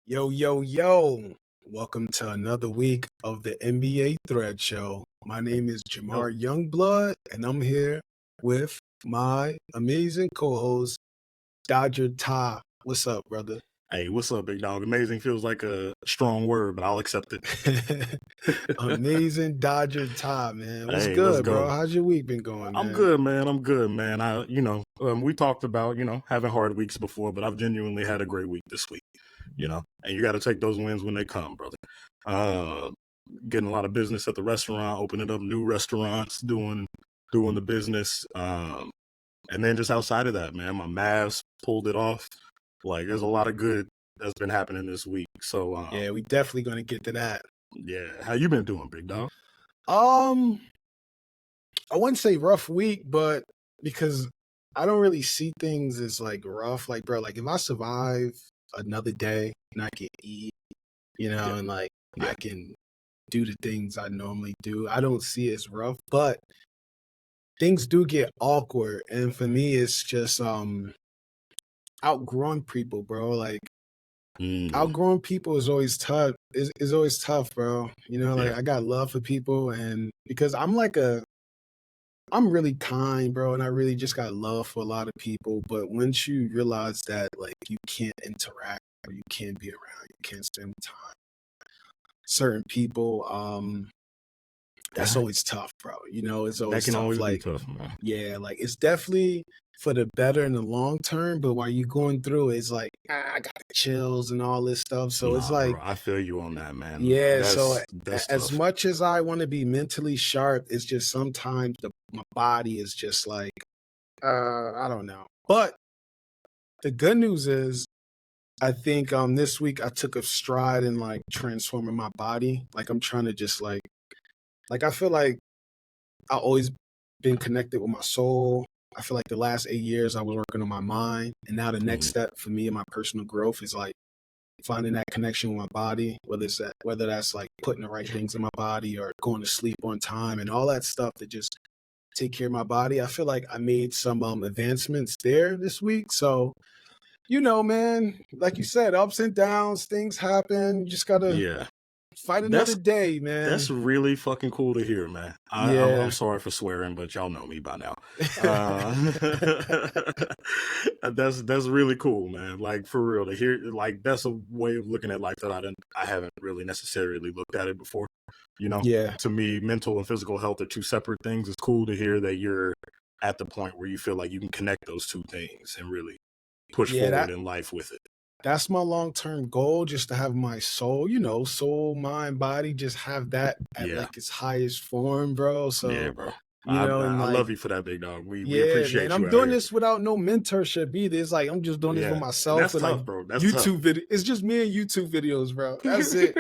Yo, yo, yo. Welcome to another week of the NBA Thread Show. My name is Yo, Jamar Youngblood, and I'm here with my amazing co-host, Dodger Ty. What's up, brother? hey, what's up, big dog? Amazing feels like a strong word, but I'll accept it. Amazing Dodger Ty, man. What's Hey, let's good, bro? go. How's your week been going, I'm man? good, man. I'm good, man. We talked about, having hard weeks before, but I've genuinely had a great week this week, and you got to take those wins when they come, brother. Uh, Getting a lot of business at the restaurant, opening up new restaurants, doing the business. And then just outside of that, man, my Mavs pulled it off. Like, there's a lot of good that's been happening this week. So, Yeah, we definitely gonna get to that. yeah, how you been doing, big dog? Um, I wouldn't say rough week, but because I don't really see things as like rough. Like, bro, like if I survive another day and I can eat, Yeah, and like yeah. I can do the things I normally do, I don't see it as rough. But things do get awkward. And for me, it's just outgrowing people, bro. Like Mm, outgrowing people is always tough. Is always tough, bro. Like yeah, I got love for people and because I'm really kind, bro, and I really just got love for a lot of people. But once you realize that, like, you can't interact or you can't be around, you can't spend time with certain people, that's that always tough, bro. It's that always can tough. always be Like, tough, man. yeah, like it's definitely for the better in the long term. But while you're going through it, it's like I got the chills and all this stuff. So it's Nah, like, bro, I feel you on that, man. yeah. So That's as tough. much as I want to be mentally sharp, it's just sometimes my body is just like. I don't know. But the good news is I think this week I took a stride in like transforming my body. Like I'm trying to just like I feel like I always been connected with my soul. I feel like the last 8 years I was working on my mind. And now the next Mhm. step for me and my personal growth is like finding that connection with my body, whether that's like putting the right things in my body or going to sleep on time and all that stuff that just take care of my body. I feel like I made some advancements there this week. So man, like you said, ups and downs, things happen. You just gotta Yeah, fight another that's day, that's man. really fucking cool to hear, man. I'm Yeah. sorry for swearing, but y'all know me by now. That's really cool, man. Like for real to hear. Like that's a way of looking at life that I haven't really necessarily looked at it before. You know, Yeah. to me, mental and physical health are two separate things. It's cool to hear that you're at the point where you feel like you can connect those two things and really push Yeah, forward in life with it. that's my long-term goal, just to have my soul, soul, mind, body, just have that at Yeah, like its highest form, bro. yeah, So, bro. I and I like, love you for that, big dog. We yeah, man, appreciate I'm you out doing here. this without no mentorship either. It's like I'm just doing this for Yeah, and myself that's with like tough, bro. That's tough. YouTube video. It's just me and YouTube videos, bro. That's it.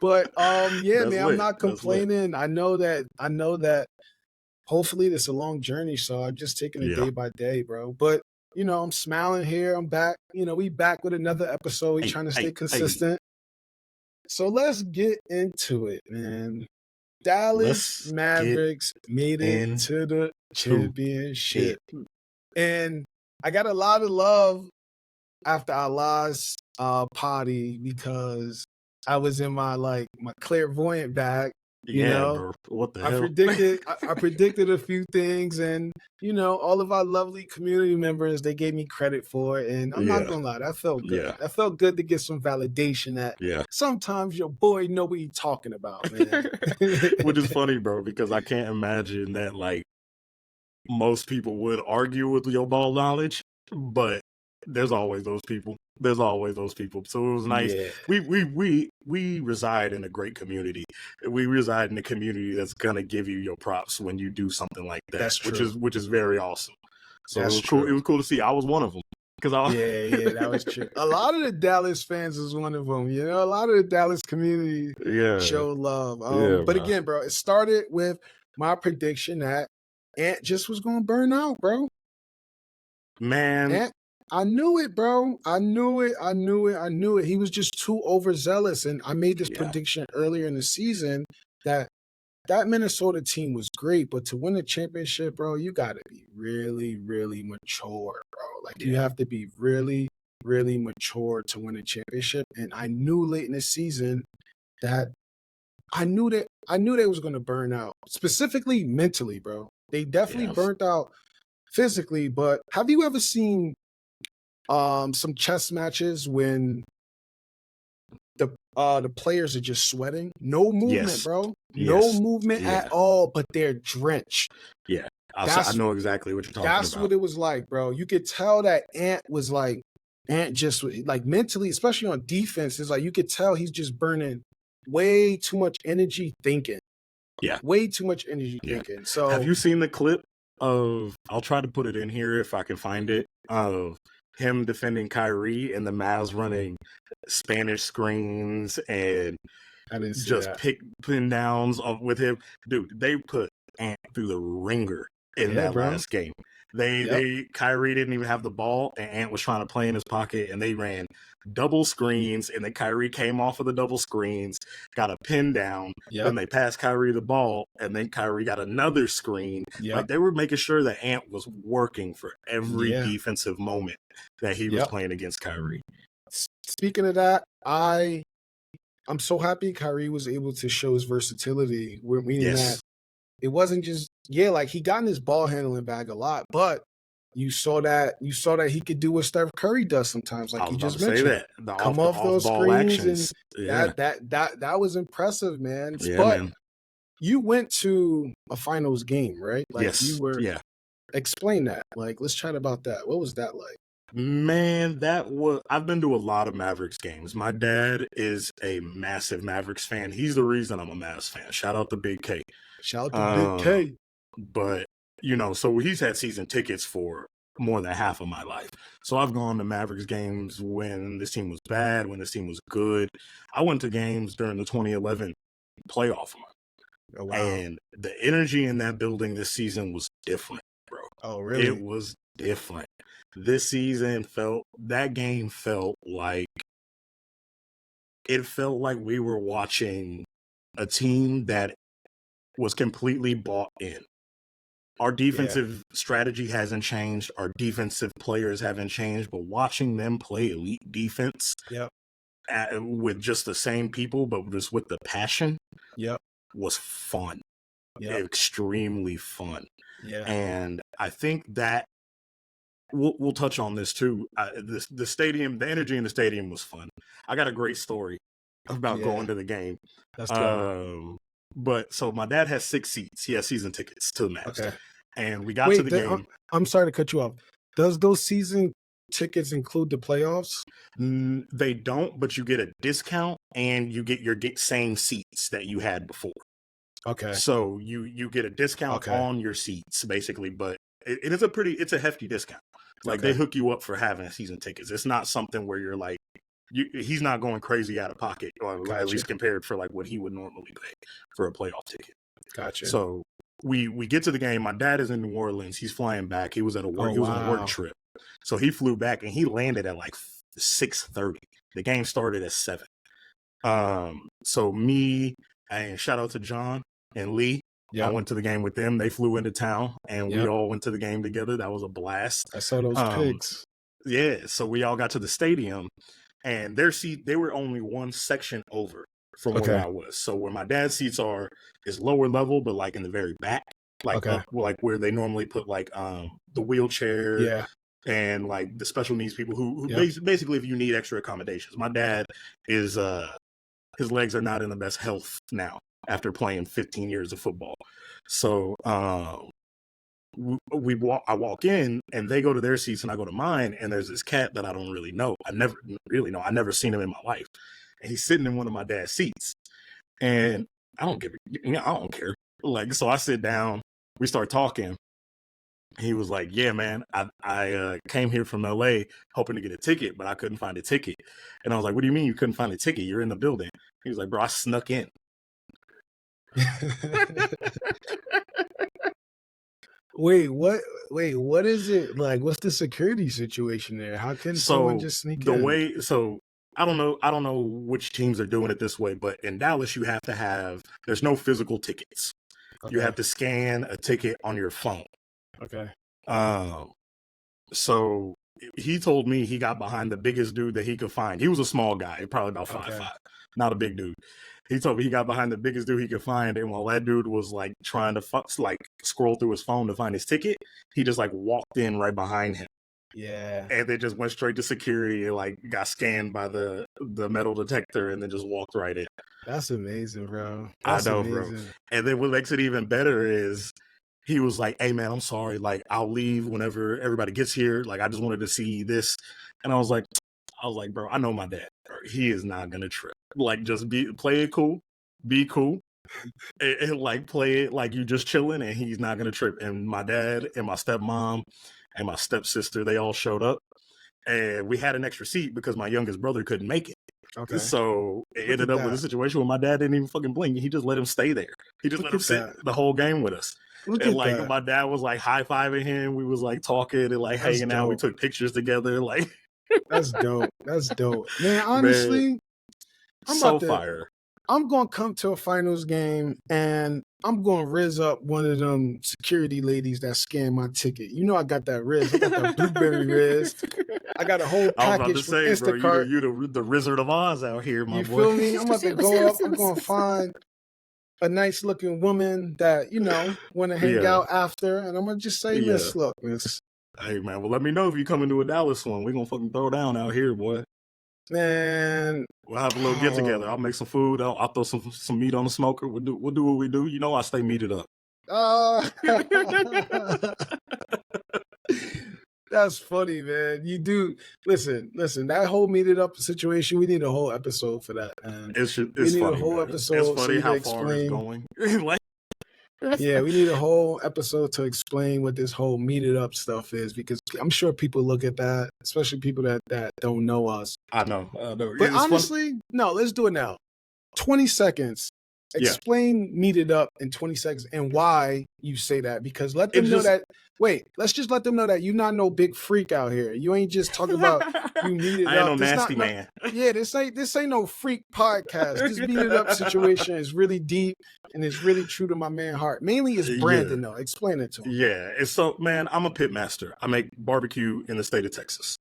But yeah, That's man, I'm lit. not That's lit. complaining. I know that hopefully it's a long journey. So I'm just taking it Yeah. day by day, bro. But I'm smiling here. I'm back. We back with another episode. We Hey, trying to stay hey, hey. consistent. So let's get into it, man. Dallas Let's get Mavericks made it into to the it. championship. And I got a lot of love after our last party because I was in my clairvoyant bag, you Yeah, know. bro. What the I hell? predicted I predicted a few things and all of our lovely community members they gave me credit for it. And I'm not Yeah, gonna lie, that felt good. yeah, That felt good to get some validation that yeah. sometimes your boy know what he's talking about, man. Which is funny, bro, because I can't imagine that like most people would argue with your ball knowledge, but there's always those people. There's always those people. So it was nice. Yeah, We reside in a great community. We reside in a community that's gonna give you your props when you do something like that, that's which true. is very awesome. So it That's was cool. It true. was cool to see. I was one of them because I Yeah, yeah, that was true. A lot of the Dallas fans is one of them. A lot of the Dallas community yeah, show love. yeah, But man. again, bro, it started with my prediction that Ant just was gonna burn out, bro. Man, Ant, I knew it, bro. I knew it. I knew it. I knew it. He was just too overzealous, and I made this yeah, prediction earlier in the season that that Minnesota team was great, but to win a championship, bro, you got to be really, really mature, bro. Like you yeah, have to be really really matured to win a championship. And I knew late in the season that I knew they was gonna burn out, specifically mentally, bro. They definitely Yeah. burnt out physically, but have you ever seen some chess matches when the players are just sweating? No movement, Yes. bro. No Yes. movement at Yeah. all, but they're drenched. Yeah. I That's know exactly what you're talking that's about. what it was like, bro. You could tell that Ant just like mentally, especially on defense, is like you could tell he's just burning way too much energy thinking. Yeah. Way too much energy Yeah. thinking. Have So you seen the clip of, I'll try to put it in here if I can find it, of him defending Kyrie and the Mavs running Spanish screens and I didn't see just that. pin downs with him? Dude, they put Ant through the ringer in Yeah, that bro. last game. Yep. Kyrie didn't even have the ball, and Ant was trying to play in his pocket, and they ran double screens, and then Kyrie came off of the double screens, got a pin down, then Yep. they passed Kyrie the ball, and then Kyrie got another screen. Yep. Like, they were making sure that Ant was working for every Yeah. defensive moment that he was Yep. playing against Kyrie. Speaking of that, I'm so happy Kyrie was able to show his versatility. Meaning Yes. that it wasn't just like he got in his ball handling bag a lot, but you saw that he could do what Steph Curry does sometimes, I like was you about just to say mentioned. that. The Come off those off-ball screens, and actions. Yeah. that was impressive, man. Yeah, But man. you went to a finals game, right? Like you Yes. were. Yeah. Explain that. Like, let's chat about that. What was that like? Man, I've been to a lot of Mavericks games. My dad is a massive Mavericks fan. He's the reason I'm a Mavs fan. Shout out to Big K. Shout out to Big K. But so he's had season tickets for more than half of my life. So I've gone to Mavericks games when this team was bad, when this team was good. I went to games during the 2011 playoff run. Oh, wow. And the energy in that building this season was different, bro. Oh, really? It was different. This season that game felt like we were watching a team that was completely bought in. Our defensive strategy hasn't changed. Our defensive players haven't changed, but watching them play elite defense with just the same people, but just with the passion was fun. Extremely fun. Yeah. And I think that we'll touch on this too. The stadium, the energy in the stadium was fun. I got a great story about going to the game. Let's go. But so my dad has 6 seats. He has season tickets to the Mavs. Okay. And we got to the game. I'm sorry to cut you off. Does those season tickets include the playoffs? They don't, but you get a discount and you get your same seats that you had before. Okay. So you get a discount on your seats, basically, but it's a hefty discount. Like they hook you up for having season tickets. It's not something where you're like, he's not going crazy out of pocket, or at least compared for like what he would normally pay for a playoff ticket. Gotcha. So we get to the game. My dad is in New Orleans. He's flying back. He was at a work. He was on a work trip. So he flew back and he landed at like 6:30. The game started at 7. So me and shout out to John and Lee. I went to the game with them. They flew into town and we all went to the game together. That was a blast. I saw those pics. Yeah. So we all got to the stadium and they were only one section over from where I was. So where my dad's seats is lower level, but like in the very back, like like where they normally put like the wheelchair and like the special needs people who basically if you need extra accommodations. My dad is his legs are not in the best health now after playing 15 years of football. So I walk in and they go to their seats and I go to mine, and there's this cat that I don't really know. I never seen him in my life. And he's sitting in one of my dad's seats. And I don't care. Like, so I sit down, we start talking. He was like, yeah, man, I came here from LA hoping to get a ticket, but I couldn't find a ticket. And I was like, what do you mean you couldn't find a ticket? You're in the building. He was like, bro, I snuck in. Wait, what is it like? What's the security situation there? How can someone just sneak in? I don't know which teams are doing it this way, but in Dallas, there's no physical tickets. You have to scan a ticket on your phone. Okay. So he told me he got behind the biggest dude that he could find. He was a small guy, probably about 5'5", Okay. not a big dude. He told me he got behind the biggest dude he could find, and while that dude was like trying to scroll through his phone to find his ticket, he just like walked in right behind him. Yeah. And they just went straight to security and like got scanned by the metal detector and then just walked right in. That's amazing, bro. I That's know, bro. amazing. And then what makes it even better is he was like, "Hey, man, I'm sorry. Like, I'll leave whenever everybody gets here. Like, I just wanted to see this." And I was like, "Bro, I know my dad. Bro. He is not gonna trip. Like, just play it cool, be cool, and like play it like you just chilling, and he's not gonna trip." And my dad and my stepmom and my stepsister, they all showed up, and we had an extra seat because my youngest brother couldn't make it. Okay. So it Look ended at up with a that. situation where my dad didn't even fucking blink. He just let him stay there. He just Look let him at sit that. the whole game with us. Look And at like that. my dad was like high fiving him. We was like talking and like That's hanging out. We dope. took pictures together. Like, That's dope. That's dope. Man, man, honestly, so fire. I'm gonna come to a finals game and I'm gonna riz up one of them security ladies that scanned my ticket. You know I got that riz. I got that blueberry riz. I got a whole I was about to package from say, bro, Instacart. you the Wizard of Oz out here, my You boy. feel me? I'm about to go up. I'm gonna find a nice looking woman that, want to hang Yeah, out after. And I'm gonna just say, yeah. Miss, look, Miss, Hey man, well let me know if you come into a Dallas one. We gonna fucking throw down out here, boy. man. We'll have a little get together. I'll make some food. I'll throw some meat on the smoker. We'll do what we do. You know, I stay meated up. That's funny, man. You do listen. That whole meeted up situation. We need a whole episode for that, man. It's We need funny, a whole man. It's episode so funny you can how far it's explain. going. Like, Yeah, we need a whole episode to explain what this whole meeted up stuff is because I'm sure people look at that, especially people that don't know us. I know. But It's fun. honestly, no, let's do it now. 20 seconds. Yeah. Explain meeted up in 20 seconds and why you say that. Because let them It's know just- that. Wait, let's just let them know that you're not no big freak out here. You ain't just talking about you meeted I ain't up. no This nasty not, man. Yeah, this ain't no freak podcast. This meeted up situation is really deep and it's really true to my man heart. Mainly it's Brandon though. Explain it to him. Yeah. It's so, man, I'm a pit master. I make barbecue in the state of Texas.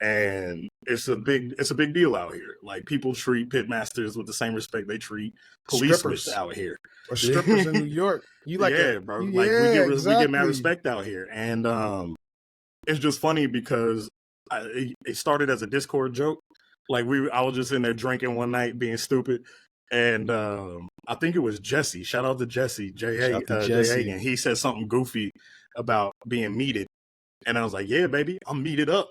And it's a big deal out here. Like people treat pit masters with the same respect they treat police Strippers. with out here. Or strippers in New York. You like bro. Yeah, Like we get mad exactly. respect out here. And it's just funny because it started as a Discord joke. Like I was just in there drinking one night being stupid. And I think it was Jesse. Shout out to Jesse, Jay Hagan. He said something goofy about being meated. And I was like, yeah, baby, I'm meated up.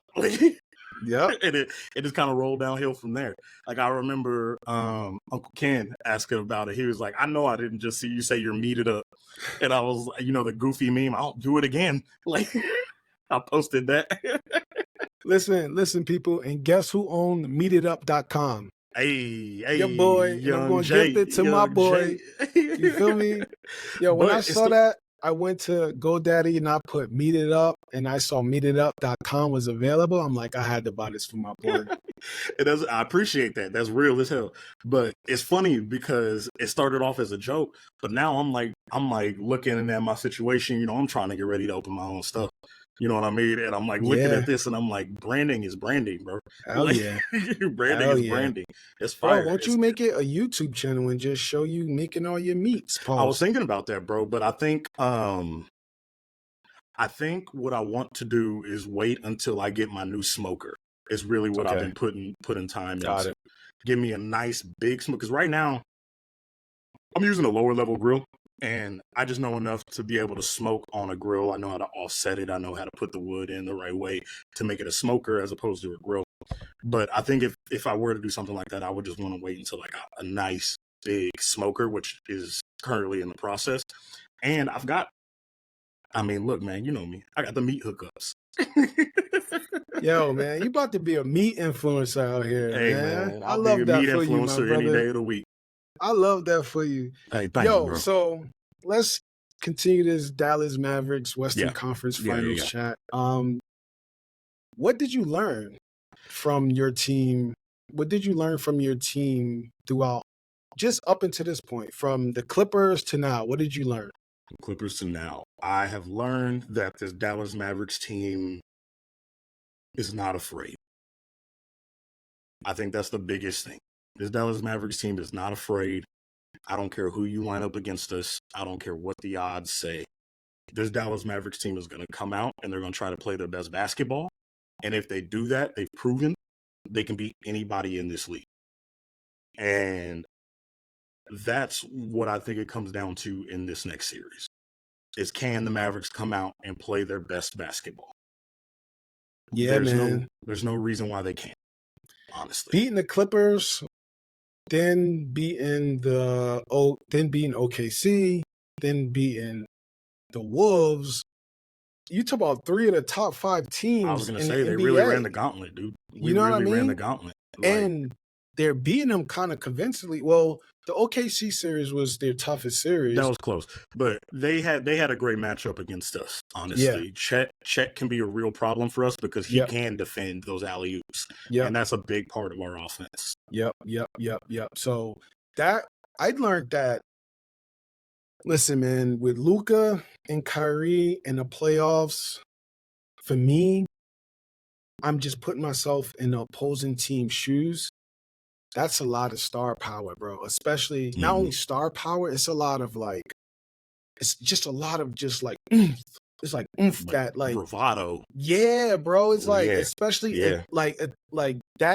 Yeah. And it just kind of rolled downhill from there. Like I remember Uncle Ken asking about it. He was like, I know I didn't just see you say you're meated up. And I was, the goofy meme, I'll do it again. Like I posted that. Listen, people, and guess who owned meetup.com? Hey, your boy, and I'm going to gift it to my boy. You feel me? Yo, when I saw that, I went to GoDaddy and I put Meet It Up and I saw meetup.com was available. I'm like, I had to buy this for my boy. I appreciate that. That's real as hell. But it's funny because it started off as a joke, but now I'm like looking at my situation. I'm trying to get ready to open my own stuff. You know what I mean? And I'm like looking at this and I'm like, branding is branding, bro. Hell yeah. Branding is branding. It's fire. Bro, won't you make it a YouTube channel and just show you making all your meats? Pause. I was thinking about that, bro, but I think what I want to do is wait until I get my new smoker. It's really what I've been putting time into. It. Give me a nice big smoke. Because right now, I'm using a lower level grill. And I just know enough to be able to smoke on a grill. I know how to offset it. I know how to put the wood in the right way to make it a smoker as opposed to a grill. But I think if I were to do something like that, I would just want to wait until like a nice big smoker, which is currently in the process. And look, man, you know me. I got the meat hookups. Yo, man, you about to be a meat influencer out here, hey, man. I love that for you, my brother. Any day of the week. I love that for you. Hey, thank you, bro. So let's continue this Dallas Mavericks Western Conference Finals chat. What did you learn from your team? What did you learn from your team throughout, just up until this point, from the Clippers to now? What did you learn? From Clippers to now, I have learned that this Dallas Mavericks team is not afraid. I think that's the biggest thing. This Dallas Mavericks team is not afraid. I don't care who you line up against us. I don't care what the odds say. This Dallas Mavericks team is going to come out and they're going to try to play their best basketball. And if they do that, they've proven they can beat anybody in this league. And that's what I think it comes down to in this next series is can the Mavericks come out and play their best basketball? Yeah, man. There's no reason why they can't, honestly. Beating the Clippers, then beating OKC, then beating the Wolves. You talk about 3 of the top 5 teams. I was going to in say, the they NBA. really ran the gauntlet, dude. You know what I mean? Ran the gauntlet. And they're beating them kind of convincingly. Well, the OKC series was their toughest series. That was close, but they had a great matchup against us. Honestly, yeah. Chet can be a real problem for us because he can defend those alley oops, and that's a big part of our offense. Yep. So that I learned that. Listen, man, with Luka and Kyrie in the playoffs, for me, I'm just putting myself in the opposing team's shoes. That's a lot of star power, bro. Especially not only star power, it's a lot of it's just a lot of oomph. It's like oomph that bravado. Yeah, bro. It's especially that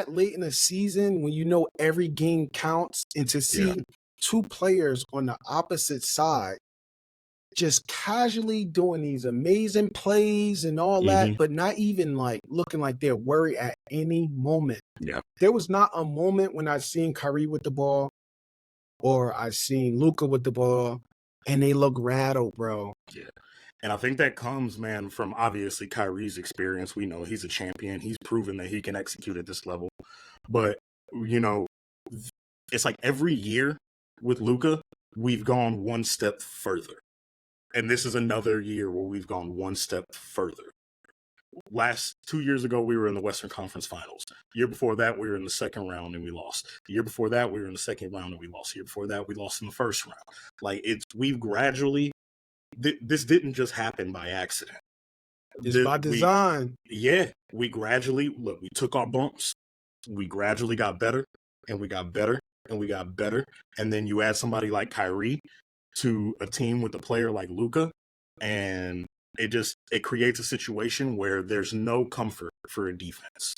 late in the season when you know every game counts, and to see 2 players on the opposite side just casually doing these amazing plays and all that, but not even looking like they're worried at any moment. Yeah. There was not a moment when I seen Kyrie with the ball or I seen Luka with the ball and they look rattled, bro. Yeah. And I think that comes, man, from obviously Kyrie's experience. We know he's a champion. He's proven that he can execute at this level. But, it's like every year with Luka, we've gone one step further. And this is another year where we've gone one step further. 2 years ago, we were in the Western Conference Finals. The year before that, we were in the second round and we lost. The year before that, we were in the second round and we lost. The year before that, we lost in the first round. We've gradually, this didn't just happen by accident. It's by design. We gradually, we took our bumps. We gradually got better and we got better and we got better. And then you add somebody like Kyrie to a team with a player like Luka, and it creates a situation where there's no comfort for a defense.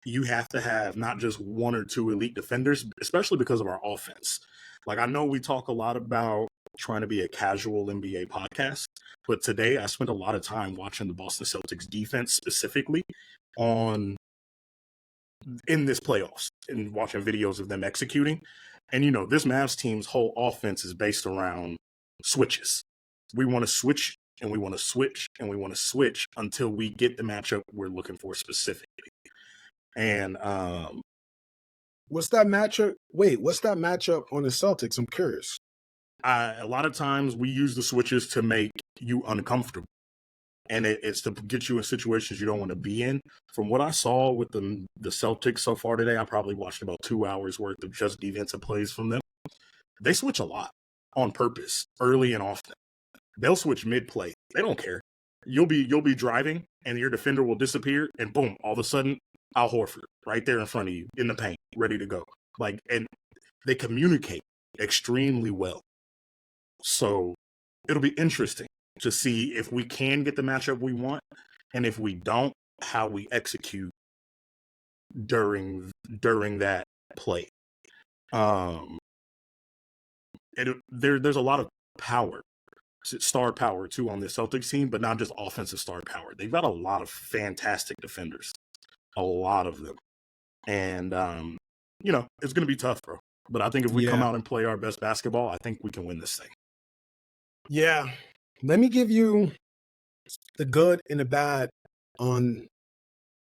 You have to have not just 1 or 2 elite defenders, especially because of our offense. I know we talk a lot about trying to be a casual NBA podcast, but today I spent a lot of time watching the Boston Celtics defense specifically in this playoffs and watching videos of them executing. And, this Mavs team's whole offense is based around switches. We want to switch and we want to switch and we want to switch until we get the matchup we're looking for specifically. And what's that matchup? Wait, what's that matchup on the Celtics? I'm curious. A lot of times we use the switches to make you uncomfortable. And it's to get you in situations you don't want to be in. From what I saw with the Celtics so far today, I probably watched about 2 hours worth of just defensive plays from them. They switch a lot on purpose, early and often. They'll switch mid-play. They don't care. You'll be driving, and your defender will disappear, and boom, all of a sudden, Al Horford right there in front of you in the paint, ready to go. And they communicate extremely well. So it'll be interesting to see if we can get the matchup we want, and if we don't, how we execute during that play. There's a lot of power, star power too on this Celtics team, but not just offensive star power. They've got a lot of fantastic defenders, a lot of them, and it's going to be tough, bro. But I think if we come out and play our best basketball, I think we can win this thing. Yeah. Let me give you the good and the bad on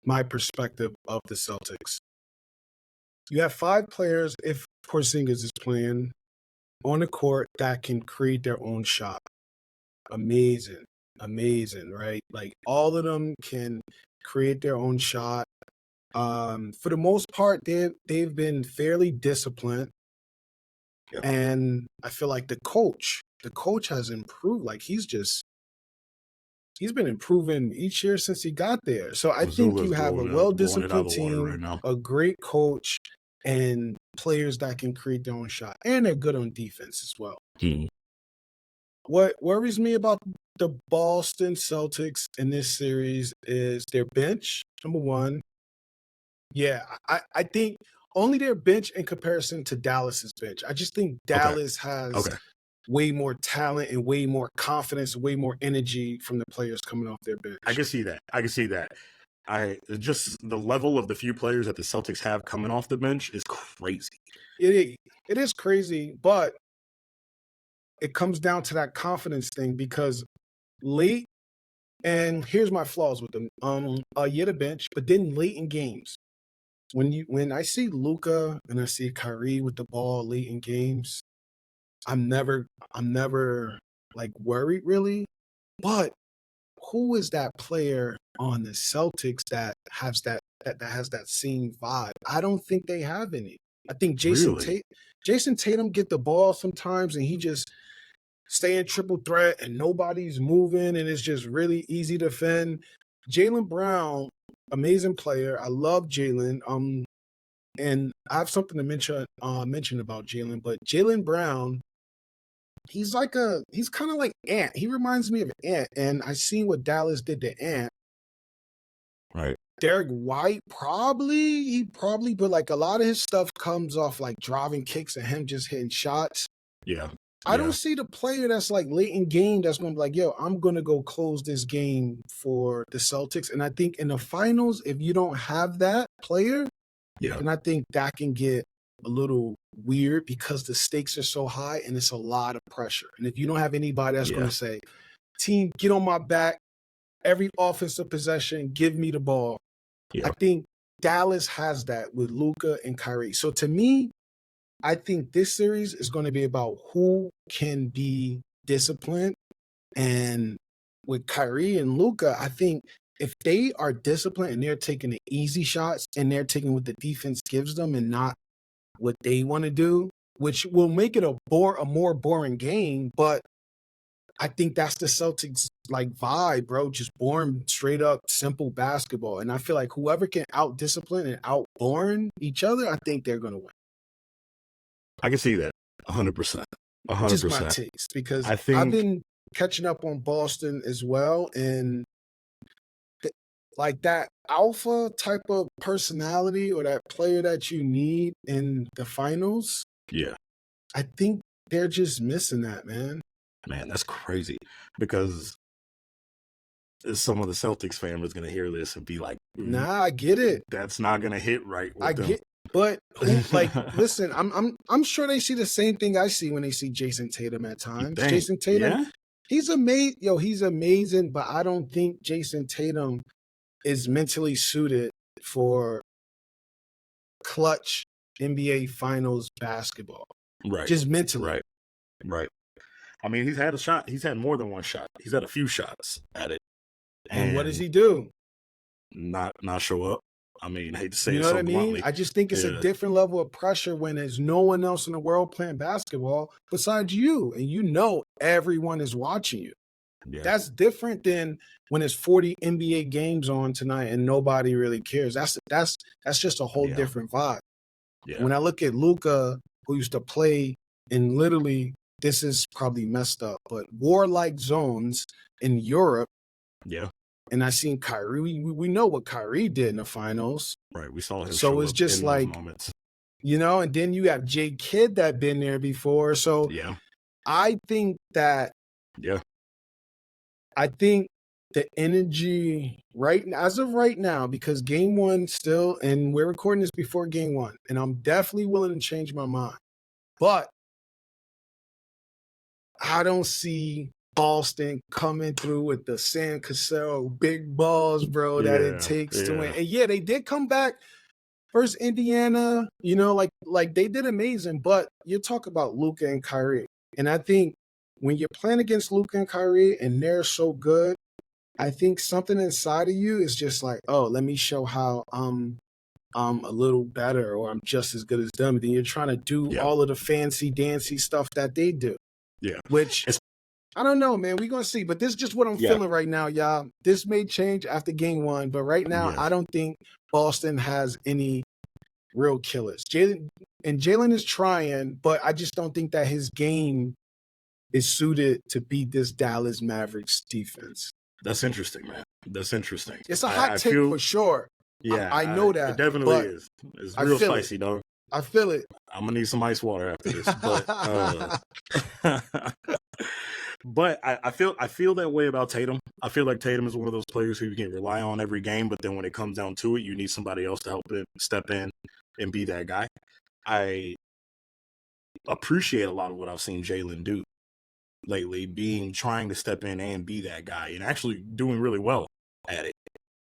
my perspective of the Celtics. You have 5 players, if Porzingis is playing, on the court that can create their own shot. Amazing, right? All of them can create their own shot. For the most part, they've been fairly disciplined. Yeah. And I feel like the coach has improved. He's just he's been improving each year since he got there. So I think Missoula's you have a blowing it out well-disciplined of the water team, right now. a great coach, and players that can create their own shot. And they're good on defense as well. Hmm. What worries me about the Boston Celtics in this series is their bench, number one. Yeah, I think only their bench in comparison to Dallas's bench. I just think Okay. Dallas has Okay. way more talent and way more confidence, way more energy from the players coming off their bench. I can see that. I can see that. I just the level of the few players that the Celtics have coming off the bench is crazy. It is crazy, but it comes down to that confidence thing because late, and here's my flaws with them. Yeah, the bench, but then late in games, when I see Luca and I see Kyrie with the ball late in games, I'm never like worried really. But who is that player on the Celtics that has that same vibe? I don't think they have any. I think Really? Jason Tatum get the ball sometimes and he just stay in triple threat and nobody's moving and it's just really easy to defend. Jaylen Brown, amazing player. I love Jaylen. And I have something to mention about Jaylen, but Jaylen Brown, he's kind of like Ant. He reminds me of Ant, and I seen what Dallas did to Ant. Right. Derek White he probably, but like a lot of his stuff comes off like driving kicks and him just hitting shots. Yeah. I don't Yeah. see the player that's like late in game that's gonna be like, yo, I'm gonna go close this game for the Celtics. And I think in the finals, if you don't have that player, Yeah. then I think that can get a little weird because the stakes are so high and it's a lot of pressure. And if you don't have anybody that's Yeah. gonna say, team, get on my back, every offensive possession, give me the ball. Yeah. I think Dallas has that with Luca and Kyrie. So to me, I think this series is going to be about who can be disciplined. And with Kyrie and Luca, I think if they are disciplined and they're taking the easy shots and they're taking what the defense gives them and not what they want to do, which will make it a more boring game, but I think that's the Celtics like vibe, bro. Just boring, straight up, simple basketball. And I feel like whoever can out discipline and out born each other, I think they're gonna win. I can see that 100%. Just my 100%. taste because I I've think, been catching up on Boston as well, and like that alpha type of personality or that player that you need in the finals, yeah, I think they're just missing that, man. man, that's crazy because some of the Celtics fans is going to hear this and be like, Nah, I get it. that's not going to hit right I with them. get, but who like listen? I'm sure they see the same thing I see when they see Jason Tatum at You times. think? Jason Tatum, Yeah? he's amazing. Yo, he's amazing, but I don't think Jason Tatum is mentally suited for clutch NBA Finals basketball. Right. Just mentally. Right. Right. I mean, he's had a shot. He's had more than one shot. He's had a few shots at it. And what does he do? Not show up. I mean, I hate to say You it know so what I mean? bluntly. I just think it's a Yeah. different level of pressure when there's no one else in the world playing basketball besides you. And you know everyone is watching you. Yeah. That's different than when it's 40 NBA games on tonight and nobody really cares. That's just a whole Yeah. different vibe. Yeah. When I look at Luca, who used to play in literally, this is probably messed up, but warlike zones in Europe, Yeah. and I seen Kyrie. We know what Kyrie did in the finals. Right. We saw him So show it's up just in like, those moments. you know, and then you have Jay Kidd that been there before. So Yeah. I think that Yeah. I think the energy as of right now, because game one still, and we're recording this before game one, and I'm definitely willing to change my mind. But I don't see Boston coming through with the San Cassell big balls, bro, that it takes to win. And yeah, they did come back versus Indiana, you know, like they did amazing, but you talk about Luca and Kyrie. And I think when you're playing against Luca and Kyrie and they're so good, I think something inside of you is just like, oh, let me show how I'm a little better or I'm just as good as them. And then you're trying to do Yeah. all of the fancy dancy stuff that they do. Yeah. Which I don't know, man. We're gonna see. But this is just what I'm Yeah. feeling right now, y'all. This may change after game 1, but right now Yeah. I don't think Boston has any real killers. Jalen is trying, but I just don't think that his game is suited to beat this Dallas Mavericks defense. That's interesting, man. That's interesting. It's a hot take for sure. I know that. It definitely but is. It's real spicy, dog. I feel it. I'm gonna need some ice water after this, but I feel that way about Tatum. I feel like Tatum is one of those players who you can rely on every game, but then when it comes down to it, you need somebody else to help step in and be that guy. I appreciate a lot of what I've seen Jalen do lately, trying to step in and be that guy, and actually doing really well at it.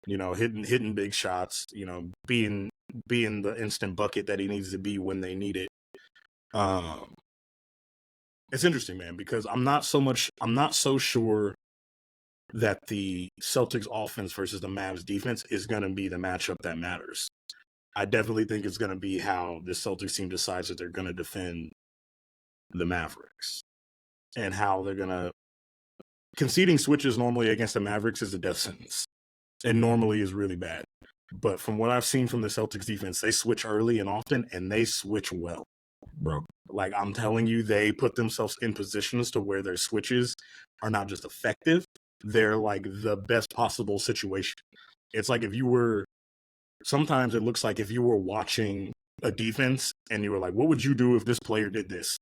You know, hitting big shots. You know, being the instant bucket that he needs to be when they need it. It's interesting, man, because I'm not so sure that the Celtics offense versus the Mavs defense is going to be the matchup that matters. I definitely think it's going to be how the Celtics team decides that they're going to defend the Mavericks and how they're going to conceding switches normally against the Mavericks is a death sentence and normally is really bad. But from what I've seen from the Celtics defense, they switch early and often, and they switch well, bro. Like, I'm telling you, they put themselves in positions to where their switches are not just effective, they're like the best possible situation. It's like sometimes it looks like if you were watching a defense and you were like, what would you do if this player did this?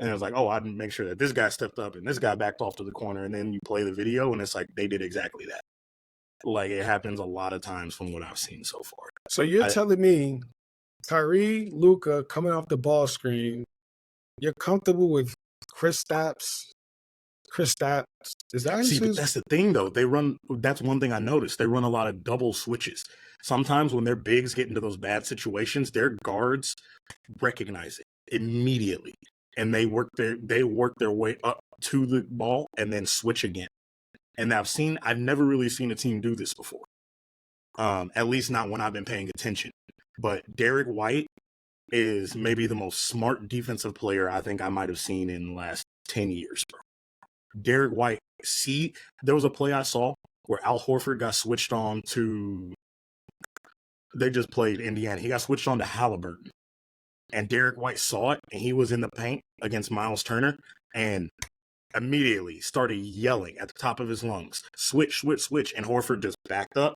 And it's like, oh, I'd make sure that this guy stepped up and this guy backed off to the corner, and then you play the video and it's like they did exactly that. Like, it happens a lot of times from what I've seen so far. So you're telling me Kyrie, Luka coming off the ball screen, you're comfortable with Kristaps? Is that See, but that's the thing, though. That's one thing I noticed. They run a lot of double switches. Sometimes when their bigs get into those bad situations, their guards recognize it immediately, and they work their way up to the ball and then switch again. And I've never really seen a team do this before. At least not when I've been paying attention. But Derek White is maybe the most smart defensive player I think I might have seen in the last 10 years, bro. Derek White, there was a play I saw where Al Horford got switched on to, they just played Indiana. He got switched on to Halliburton. And Derek White saw it, and he was in the paint against Miles Turner, and immediately started yelling at the top of his lungs, switch, switch, switch. And Horford just backed up,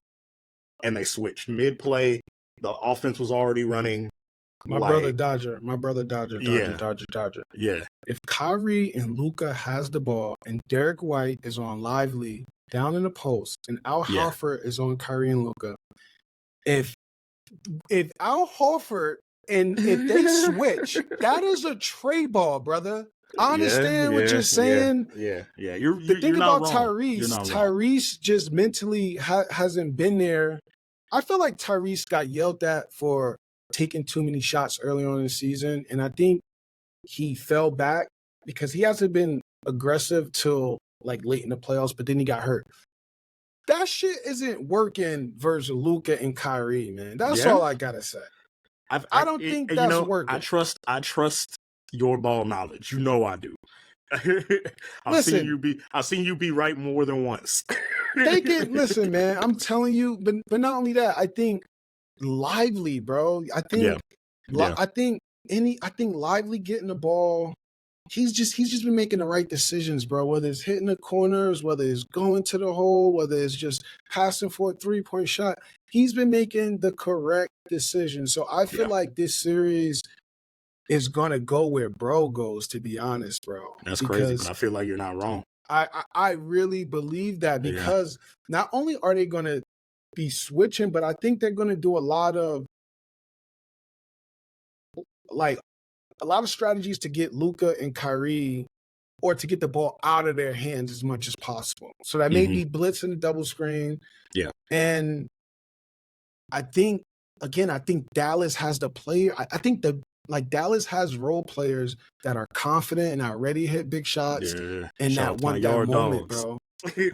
and they switched mid-play. The offense was already running. My brother Dodger. Yeah. Dodger. Yeah. If Kyrie and Luka has the ball and Derek White is on Lively down in the post and Al Horford is on Kyrie and Luka, if Al Horford and if they switch, that is a tray ball, brother. I understand what you're saying. Yeah. The thing about Tyrese just mentally hasn't been there. I feel like Tyrese got yelled at for taking too many shots early on in the season, and I think he fell back because he hasn't been aggressive till like late in the playoffs, but then he got hurt. That shit isn't working versus Luka and Kyrie, man. That's all I gotta say. I don't think that's working. I trust your ball knowledge. You know I do. I've seen you be right more than once. Listen, man. I'm telling you, but not only that, I think Lively, bro. I think Lively getting the ball. He's just been making the right decisions, bro. Whether it's hitting the corners, whether it's going to the hole, whether it's just passing for a 3-point shot, he's been making the correct decision. So I feel like this series is gonna go where bro goes. To be honest, bro, that's crazy. But I feel like you're not wrong. I really believe that because not only are they gonna be switching, but I think they're gonna do a lot of strategies to get Luka and Kyrie or to get the ball out of their hands as much as possible. So that may be blitz and double screen. Yeah. And I think Dallas has the player. I think Dallas has role players that are confident and are ready to hit big shots and that want that moment, bro.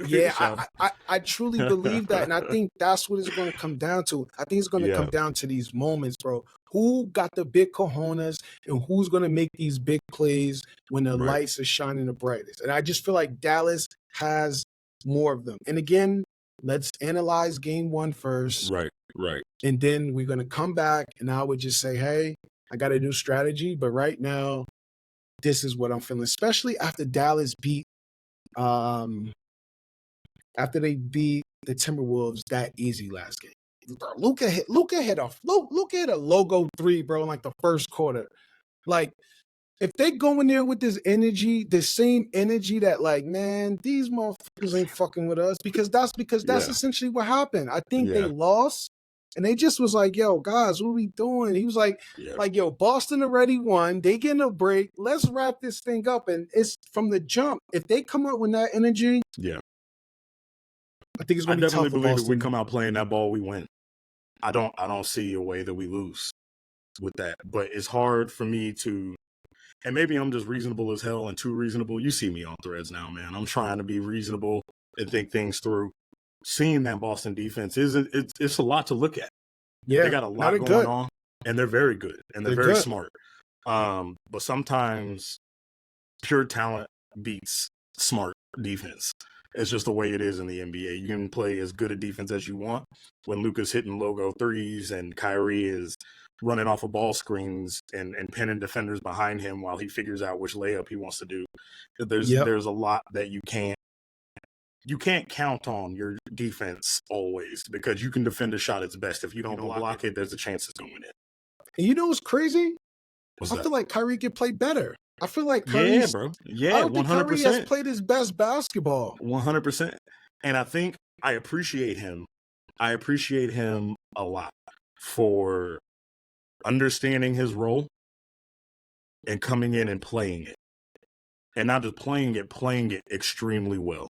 Yeah, I truly believe that. And I think that's what it's going to come down to. I think it's going to come down to these moments, bro, Who got the big cojones and who's going to make these big plays when the Right. lights are shining the brightest? And I just feel like Dallas has more of them. And again, let's analyze game one first. Right. Right. And then we're going to come back and I would just say, hey, I got a new strategy. But right now, this is what I'm feeling, especially after Dallas beat, after they beat the Timberwolves that easy last game. Bro, Luka hit a logo three, bro, in like the first quarter. Like, if they go in there with this energy, the same energy that, like, man, these motherfuckers ain't fucking with us, because that's Yeah. essentially what happened. I think they Yeah. lost, and they just was like, yo, guys, what are we doing? He was like, Yeah. yo, Boston already won. They getting a break. Let's wrap this thing up. And it's from the jump. If they come out with that energy, Yeah. I think it's I gonna be tough definitely for believe if we Boston. come out playing that ball, we win. I don't see a way that we lose with that. But it's hard for me to, and maybe I'm just reasonable as hell and too reasonable. You see me on Threads now, man. I'm trying to be reasonable and think things through. Seeing that Boston defense it's a lot to look at. Yeah, They got a now lot they're going good. on, and they're very good and they're They're very good. smart. But sometimes pure talent beats smart defense. It's just the way it is in the NBA. You can play as good a defense as you want when Luka's hitting logo threes and Kyrie is running off of ball screens and pinning defenders behind him while he figures out which layup he wants to do. Yep. There's a lot that you can't count on your defense always, because you can defend a shot its best. If you don't block it, there's a chance it's going in. And you know what's crazy? What's I that? feel like Kyrie could play better. I feel like Yeah, Kyrie's. bro. I Yeah, don't think Kyrie has 100%. played his best basketball. 100%. And I think I appreciate him. I appreciate him a lot for understanding his role and coming in and playing it. And not just playing it extremely well.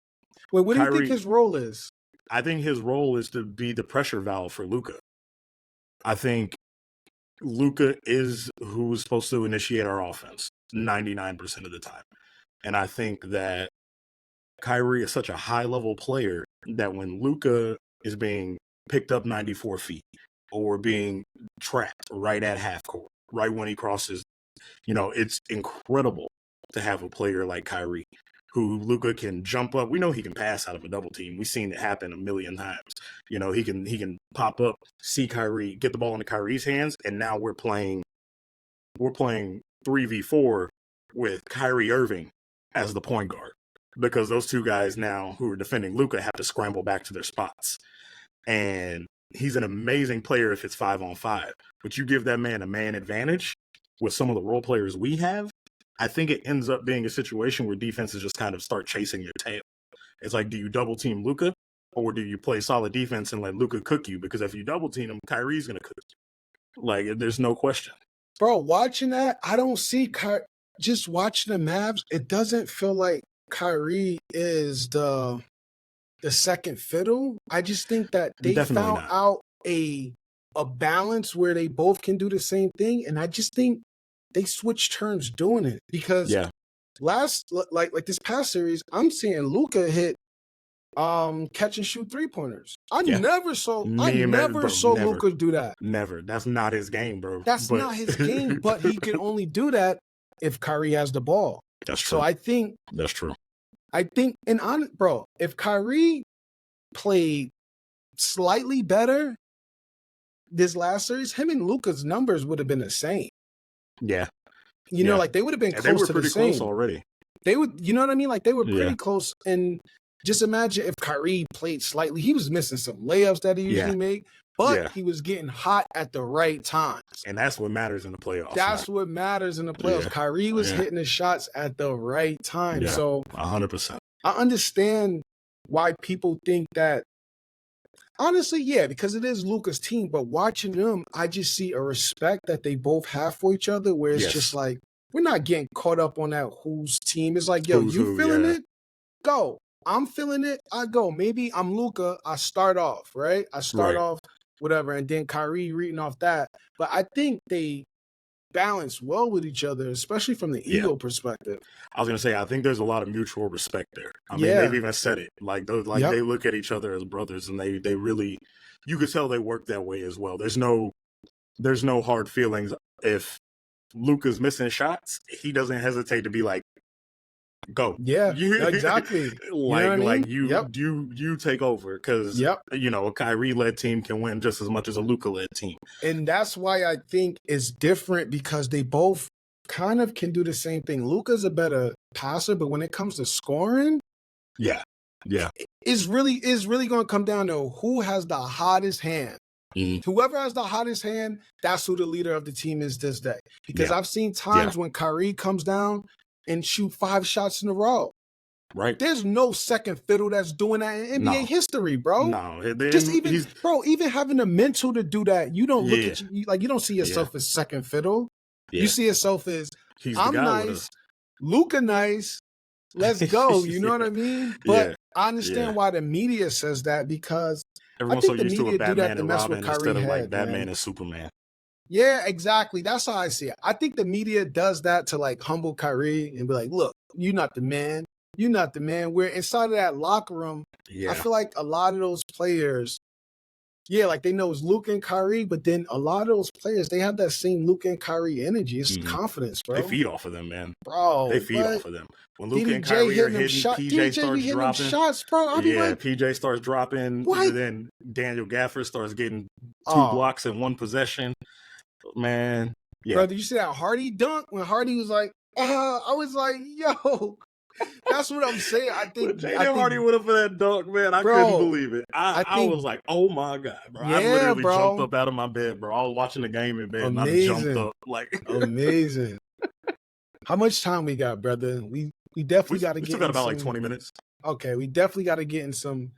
Wait, what do you think Kyrie, his role is? I think his role is to be the pressure valve for Luka. I think Luka is who's supposed to initiate our offense 99% of the time. And I think that Kyrie is such a high-level player that when Luka is being picked up 94 feet or being trapped right at half court, right when he crosses, it's incredible to have a player like Kyrie who Luka can jump up. We know he can pass out of a double team. We've seen it happen a million times. He can pop up, see Kyrie, get the ball into Kyrie's hands, and now we're playing 3v4 with Kyrie Irving as the point guard, because those two guys now who are defending Luka have to scramble back to their spots. And he's an amazing player if it's 5-on-5. But you give that man a man advantage with some of the role players we have, I think it ends up being a situation where defenses just kind of start chasing your tail. It's like, do you double team Luka, or do you play solid defense and let Luka cook you? Because if you double team him, Kyrie's going to cook you. Like, there's no question. Bro, watching that, I don't see just watching the Mavs, it doesn't feel like Kyrie is the second fiddle. I just think that they Definitely found not. out a balance where they both can do the same thing, and I just think they switch turns doing it, because Yeah. like this past series, I'm seeing Luka hit catch and shoot 3-pointers. I Yeah. never saw Never. Luka do that. Never. That's not his game, bro. That's not his game, but he can only do that if Kyrie has the ball. That's true. So I think that's true. Bro, if Kyrie played slightly better this last series, him and Luka's numbers would have been the same. Yeah. You know, like they would have been And close they were to pretty the same. close already. They would, you know what I mean? Like they were pretty Yeah. close. And just imagine if Kyrie played slightly, he was missing some layups that he usually make, but he was getting hot at the right times. And that's what matters in the playoffs. That's what matters in the playoffs. Yeah. Kyrie was hitting the shots at the right time. Yeah. So 100%. I understand why people think that. Honestly, yeah, because it is Luka's team. But watching them, I just see a respect that they both have for each other, where it's just like, we're not getting caught up on that whose team. It's like, yo, you feeling it? Go. I'm feeling it. I go. Maybe I'm Luka. I start off, right? I start off, whatever, and then Kyrie reading off that. But I think they balance well with each other, especially from the ego perspective. I was gonna say, I think there's a lot of mutual respect there. I mean, they've even said it. Like they look at each other as brothers, and they really, you could tell they work that way as well. There's no there's no hard feelings. If Luka's missing shots, he doesn't hesitate to be like, go. Yeah, exactly. You know what I mean? You take over, because Yep. a Kyrie led team can win just as much as a Luka led team. And that's why I think it's different, because they both kind of can do the same thing. Luka's a better passer, but when it comes to scoring, Yeah. it's really going to come down to who has the hottest hand. Whoever has the hottest hand, that's who the leader of the team is this day. Because I've seen times when Kyrie comes down and shoot 5 shots in a row. Right. There's no second fiddle that's doing that in NBA history, bro. No. Just even having the mental to do that, you don't look at you like, you don't see yourself as second fiddle. Yeah. You see yourself as, I'm nice, Luka nice, let's go. You know what I mean? But I understand why the media says that, because everyone's so used to a Batman and Robin instead of like Batman and Superman. Yeah, exactly. That's how I see it. I think the media does that to like humble Kyrie and be like, look, you're not the man. You're not the man. We're inside of that locker room. I feel like a lot of those players, like they know it's Luka and Kyrie, but then a lot of those players, they have that same Luka and Kyrie energy. It's confidence, bro. They feed off of them, man. Bro, they feed off of them. When Luka and Kyrie are hitting, PJ starts dropping. Shots, bro. PJ starts dropping. What? Then Daniel Gafford starts getting 2 blocks in one possession. Man, bro, did you see that Hardy dunk when Hardy was like, I was like, yo. That's what I'm saying. I think Hardy went up for that dunk, man. I couldn't believe it. I was like, oh my God, bro. I literally jumped up out of my bed, bro. I was watching the game in bed and I jumped up. Like amazing. How much time we got, brother? We definitely got to get. We still got about like 20 minutes. Okay, we definitely got to get in some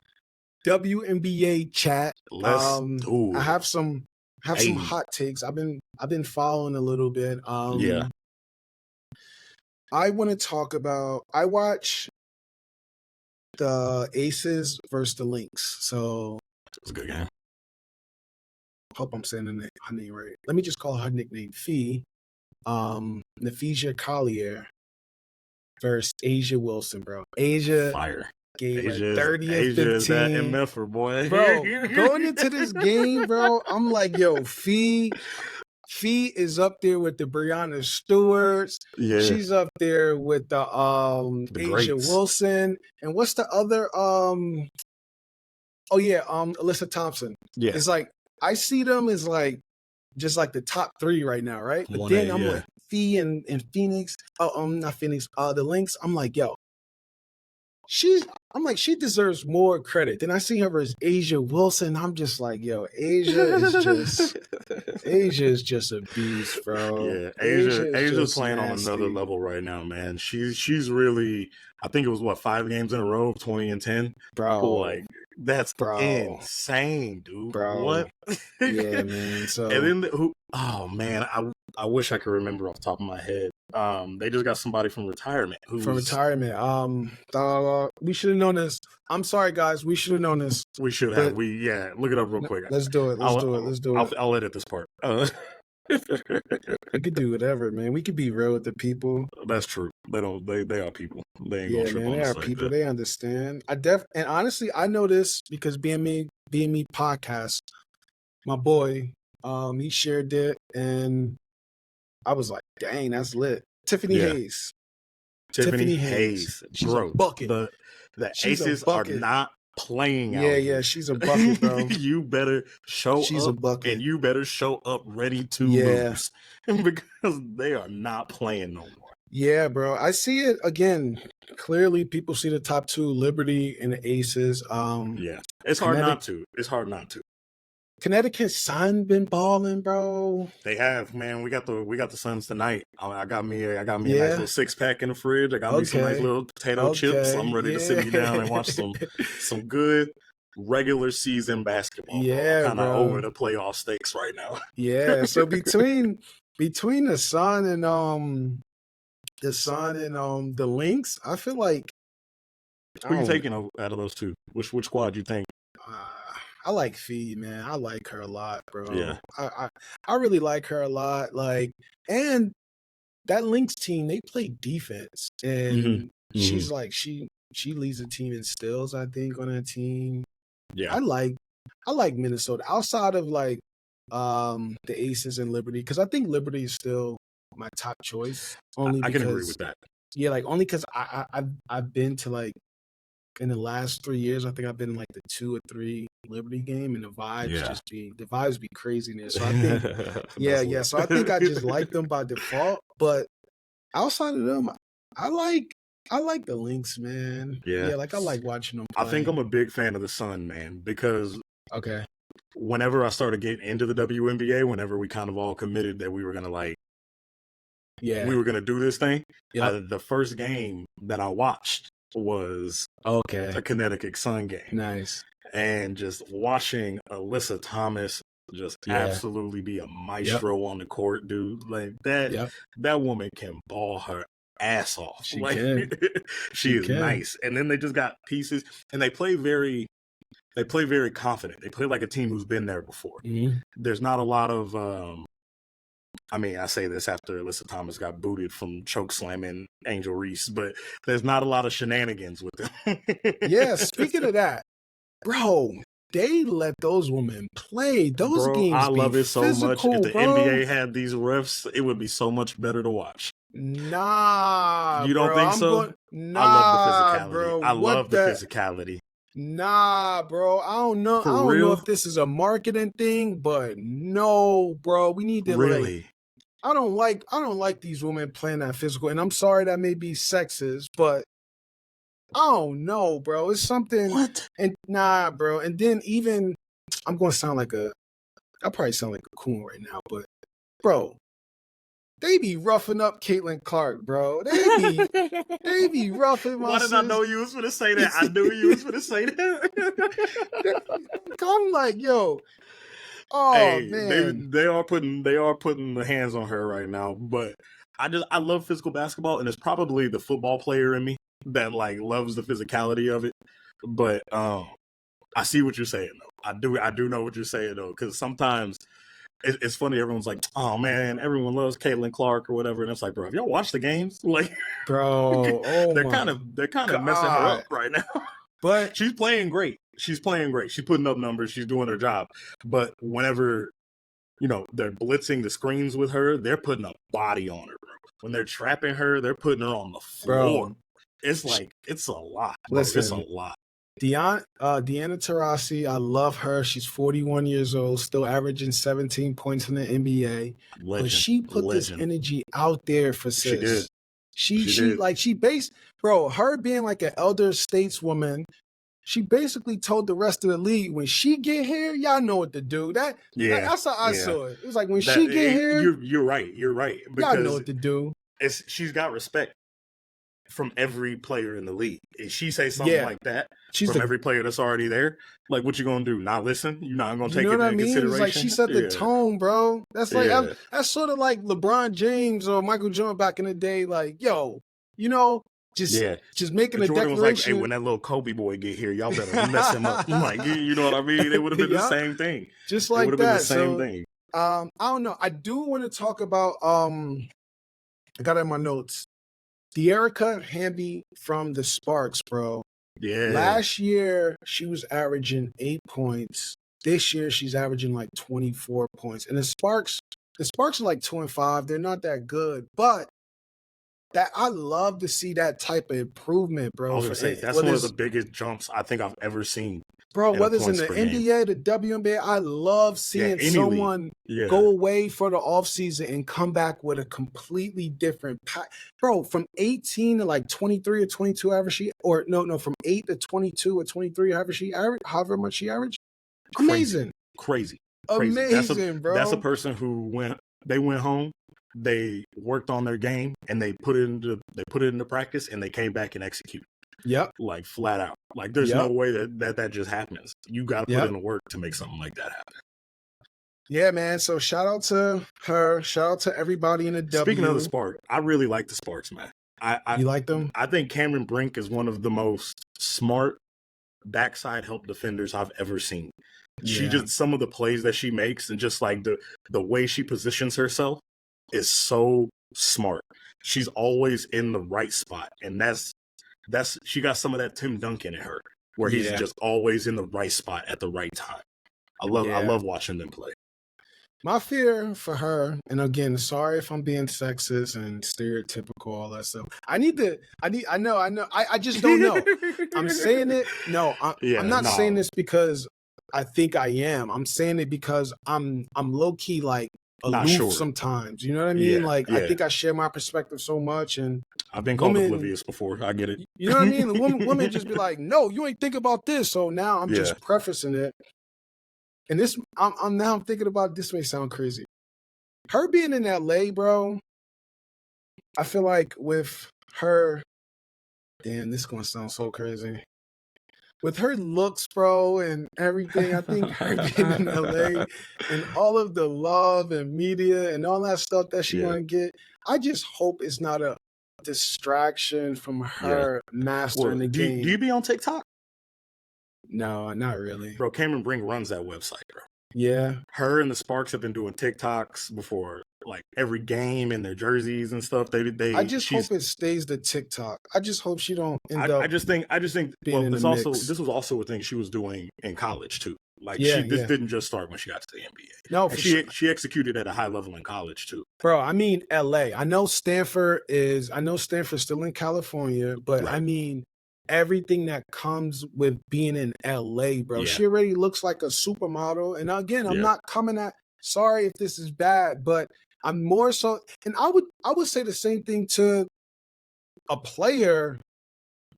WNBA chat. Let's do it. I have some hot takes. I've been following a little bit. I want to talk about, I watch the Aces versus the Lynx. So it's a good game. Hope I'm saying her name right. Let me just call her nickname Fee. Nafisia Collier versus Asia Wilson, bro. Asia fire. Gave Asia, 30 and 15. Is that MFer, boy. Bro, going into this game, bro, I'm like, yo, Fee is up there with the Breonna Stewarts. Yeah. She's up there with the Asia Wilson. And what's the other Alyssa Thompson. Yeah. It's like I see them as like just like the top 3 right now, right? But then I'm like Fee and Phoenix. Not Phoenix, the Lynx. I'm like, yo, she deserves more credit. Then I see her as Asia Wilson. I'm just like, yo, Asia is just a beast, bro. Yeah, Asia's playing on another level right now, man. She's really, I think it was 5 games in a row of 20 and 10. Bro. Like that's insane, dude. Bro. What? Yeah, man. So and then oh man, I wish I could remember off the top of my head. They just got somebody from retirement. We should have known this. I'm sorry, guys. We should have known this. We should have. Look it up real quick. Let's do it. Let's do it. I'll edit this part. We could do whatever, man. We could be real with the people. That's true. They are people. They ain't gonna trip man. They are people. Like they understand. And honestly, I know this because being me podcast. My boy, he shared it, and I was like, dang, that's lit. Tiffany Hayes. Tiffany Hayes. She's bro, a bucket. The Aces are not playing out. Yeah, she's a bucket, bro. You better show she's up. A bucket. And you better show up ready to lose. Because they are not playing no more. Yeah, bro. I see it again. Clearly, people see the top 2, Liberty and the Aces. It's hard not to. It's hard not to. Connecticut Sun been balling, bro. They have, man. We got the Suns tonight. I got me a nice little 6-pack in the fridge. I got me some nice little potato chips. I'm ready to sit me down and watch some good regular season basketball. Yeah, kind of over the playoff stakes right now. Yeah. So between the Sun and the Lynx, I feel like who are you taking out of those 2? Which squad you think? I like Fee, man. I like her a lot, bro. Yeah. I really like her a lot. Like, and that Lynx team, they play defense. And she's like, she leads the team in steals, I think, on that team. Yeah. I like Minnesota. Outside of like the Aces and Liberty because I think Liberty is still my top choice. Only I can agree because with that. yeah, like only because I've been to like in the last 3 years, I think I've been in like the 2 or 3 Liberty game, and Yeah. the vibes be crazy in there. So I think, yeah, That's yeah. lit. So I think I just like them by default. But outside of them, I like I like the Lynx, man. Yeah. Yeah, like I like watching them I think play. I'm a big fan of the Sun, man, because Okay. whenever I started getting into the WNBA, whenever we kind of all committed that we were gonna Yeah. do this thing, Yep. the first game that I watched was Okay. a Connecticut Sun game, Nice. and just watching Alyssa Thomas just Yeah. absolutely be a Yep. maestro on the court, dude. Like that, Yep. that woman can ball her ass off. She Like can. she She is can. nice, and then they just got pieces, and they play very confident. They play like a team who's been there before. Mhm. There's not a lot of I mean, I say this after Alyssa Thomas got booted from choke slamming Angel Reese, but there's not a lot of shenanigans with them. Yeah. Speaking of that, bro, they let those women play. Those Bro, I games be love it so much. If physical, the bro. NBA had these refs, it would be so much better to watch. Nah, You don't bro. think so? I love the Nah, physicality. bro. I What love the the? physicality. Nah, bro. I don't know. I For don't know real? if this is a marketing thing, but no, bro. We need to like. Really? I don't like these women playing that physical, and I'm sorry that may be sexist, but I don't know, bro. It's something, What? and nah, bro. And then even I'm gonna sound like I probably sound like a coon right now, but bro, they be roughing up Caitlin Clark, bro. They be roughing my Why did I sis. know you was gonna say that? I knew you was gonna say that. I'm like, yo, oh Hey, man, they are putting the hands on her right now, but I love physical basketball, and it's probably the football player in me that like loves the physicality of it. But I see what you're saying though. I do know what you're saying though, because sometimes it's funny. Everyone's like, "Oh man, everyone loves Caitlin Clark or whatever," and it's like, bro, have y'all watched the games? Like, bro, oh they're my kind of messing her god. up right now. But She's playing great. She's playing great. She's putting up numbers. She's doing her job. But whenever they're blitzing the screens with her, they're putting a body on her, bro. When they're trapping her, they're putting her on the floor. bro, It's like it's a lot, bro. It's a listen, lot. Deanna Taurasi, I love her. She's 41 years old, still averaging 17 points in the NBA. But Legend, she put this legend. energy out there for She did. sis. She She she did. like she based bro, her being like an elder stateswoman, she basically told the rest of the league when she get here, y'all know what to do. Yeah, That's how I yeah. saw it. It was like when she get here, you're right. You're right y'all know because what to do. she's got respect from every player in the league. If she say something Yeah. like that She's from the every player that's already there, like what you gonna do? Not listen? You're not gonna You take know it what I into mean? It's like she consideration? set the Yeah, tone, bro. That's like yeah. that's sort of like LeBron James or Michael Jordan back in the day. Like, yo, just Yeah. making a Jordan was like, "Hey, declaration. when that little Kobe boy get here, y'all better mess him up." Like, you know what I mean? It would have been the Yeah, same thing. just It would like have been the that. same So, thing. I don't know. I do want to talk about. I got it in my notes. De'Erica Hamby from the Sparks, bro. Yeah. Last year she was averaging 8 points. This year she's averaging like 24 points. And the Sparks are like 2-5. They're not that good, but that I love to see that type of improvement, I bro. was gonna say that's one of the biggest jumps I think I've ever seen in a whether it's in points the per game. NBA, the WNBA, I love seeing any league. someone Yeah. go away for the offseason and come back with a completely different bro, from 18 to like 23 or 22 average from 8 to 22 or 23 however much she averaged. Amazing. Crazy. Amazing, bro. That's a person who went home, they worked on their game, and they put it into practice, and they came back and executed. Yep. Like flat out. Like there's no way that just happens. You got to put in the work to make something like that happen. Yeah, man. So shout out to her. Shout out to everybody in the W. Speaking of the Spark, I really like the Sparks, man. You like them? I think Cameron Brink is one of the most smart backside help defenders I've ever seen. She just some of the plays that she makes and just like the way she positions herself is so smart. She's always in the right spot, and that's she got some of that Tim Duncan in her, where he's just always in the right spot at the right time. I love watching them play. My fear for her, and again, sorry if I'm being sexist and stereotypical, all that stuff. I know. I just don't know. I'm saying it. No, I'm Yeah, not saying no, this because I think I am. I'm saying it because I'm low key like not aloof sure. sometimes. You know what I mean? Yeah, Like I yeah. think I share my perspective so much, and I've been called women, oblivious before. I get it. you know what I mean? The women just be like, no, you ain't think about this. So now I'm Yeah, just prefacing it. And this, I'm thinking about this may sound crazy. Her being in LA, bro, I feel like with her, damn, this is gonna sound so crazy. With her looks, bro, and everything, I think her being in LA and all of the love and media and all that stuff that she yeah, gonna get, I just hope it's not a distraction from yeah. her mastering Well, the do you game. be on TikTok, No, not really. bro? Cameron Brink runs that website, bro. Yeah. Her and the Sparks have been doing TikToks before, like every game in their jerseys and stuff. I just She's. hope it stays the TikTok. I just hope she don't end up I just think. being Well, in the mix. this was also a thing she was doing in college too. Like Yeah, this yeah. didn't just start when she got to the NBA, No, and for sure. she executed at a high level in college too. Bro, I mean LA. I know Stanford's still in California, but I Right? mean everything that comes with being in LA, bro. Yeah, She already looks like a supermodel. And again, I'm yeah, not coming at sorry if this is bad, but I'm more so and I would say the same thing to a player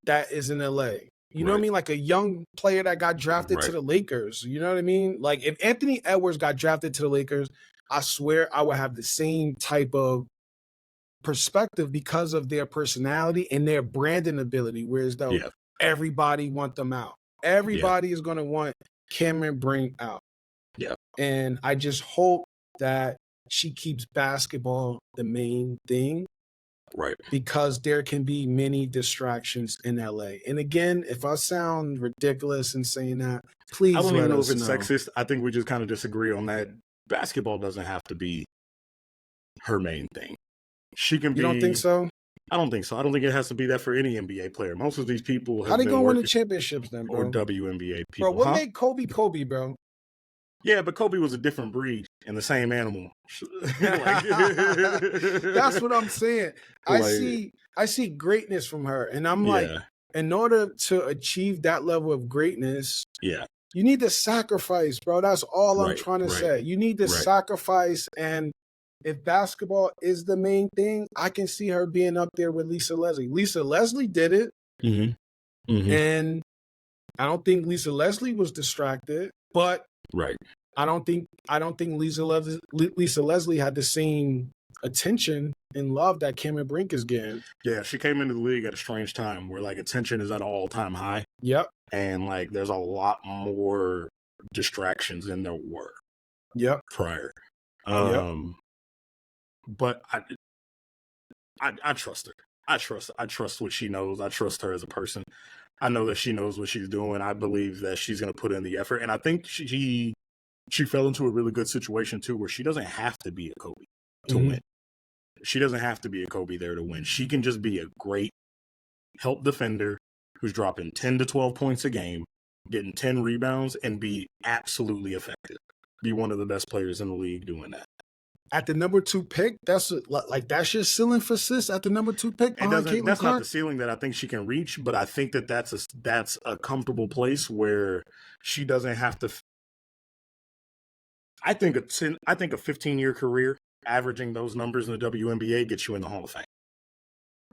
that is in LA. You know what I right, mean? Like a young player that got drafted to right. the Lakers. You know what I mean? Like if Anthony Edwards got drafted to the Lakers, I swear I would have the same type of perspective because of their personality and their branding ability. Whereas though Yeah, everybody want them out. yeah, Everybody is gonna want Cameron Brink out. yeah. And I just hope that she keeps basketball the main thing Right. because there can be many distractions in LA. And again, if I sound ridiculous in saying that, I please don't let even know if us it's know. sexist. I think we just kind of disagree on that. Basketball doesn't have to be her main thing. She can You don't think be. so? I don't think so. I don't think it has to be that for any NBA player. Most of these people How have they been gonna win the working, championships then, or bro? WNBA Bro, people, what huh? made Kobe Kobe, bro? Yeah, but Kobe was a different breed and the same animal. like, That's what I'm saying. I like, see I see greatness from her. And I'm like, yeah, in order to achieve that level of greatness, yeah, you need to sacrifice, bro. That's all I'm right, trying to right, say. You need to right. sacrifice. And if basketball is the main thing, I can see her being up there with Lisa Leslie. Lisa Leslie did it. Mm-hmm. Mm-hmm. And I don't think Lisa Leslie was distracted, but Right. I don't think Lisa Leslie had the same attention and love that Cameron Brink is getting. Yeah, she came into the league at a strange time where like attention is at an all-time high, Yep. and like there's a lot more distractions than there were Yep. prior. Yep. But I trust her. I trust what she knows. I trust her as a person. I know that she knows what she's doing. I believe that she's going to put in the effort, and I think she fell into a really good situation too, where she doesn't have to be a Kobe to Mhm. win. She doesn't have to be a Kobe there to win. She can just be a great help defender who's dropping 10 to 12 points a game, getting 10 rebounds, and be absolutely effective. Be one of the best players in the league doing that. At the number 2 pick, that's your ceiling for sis at the number 2 pick behind Caitlin That's not Clark. the ceiling that I think she can reach, but I think that that's a comfortable place where she doesn't have to. I think a 15-year career averaging those numbers in the WNBA gets you in the Hall of Fame.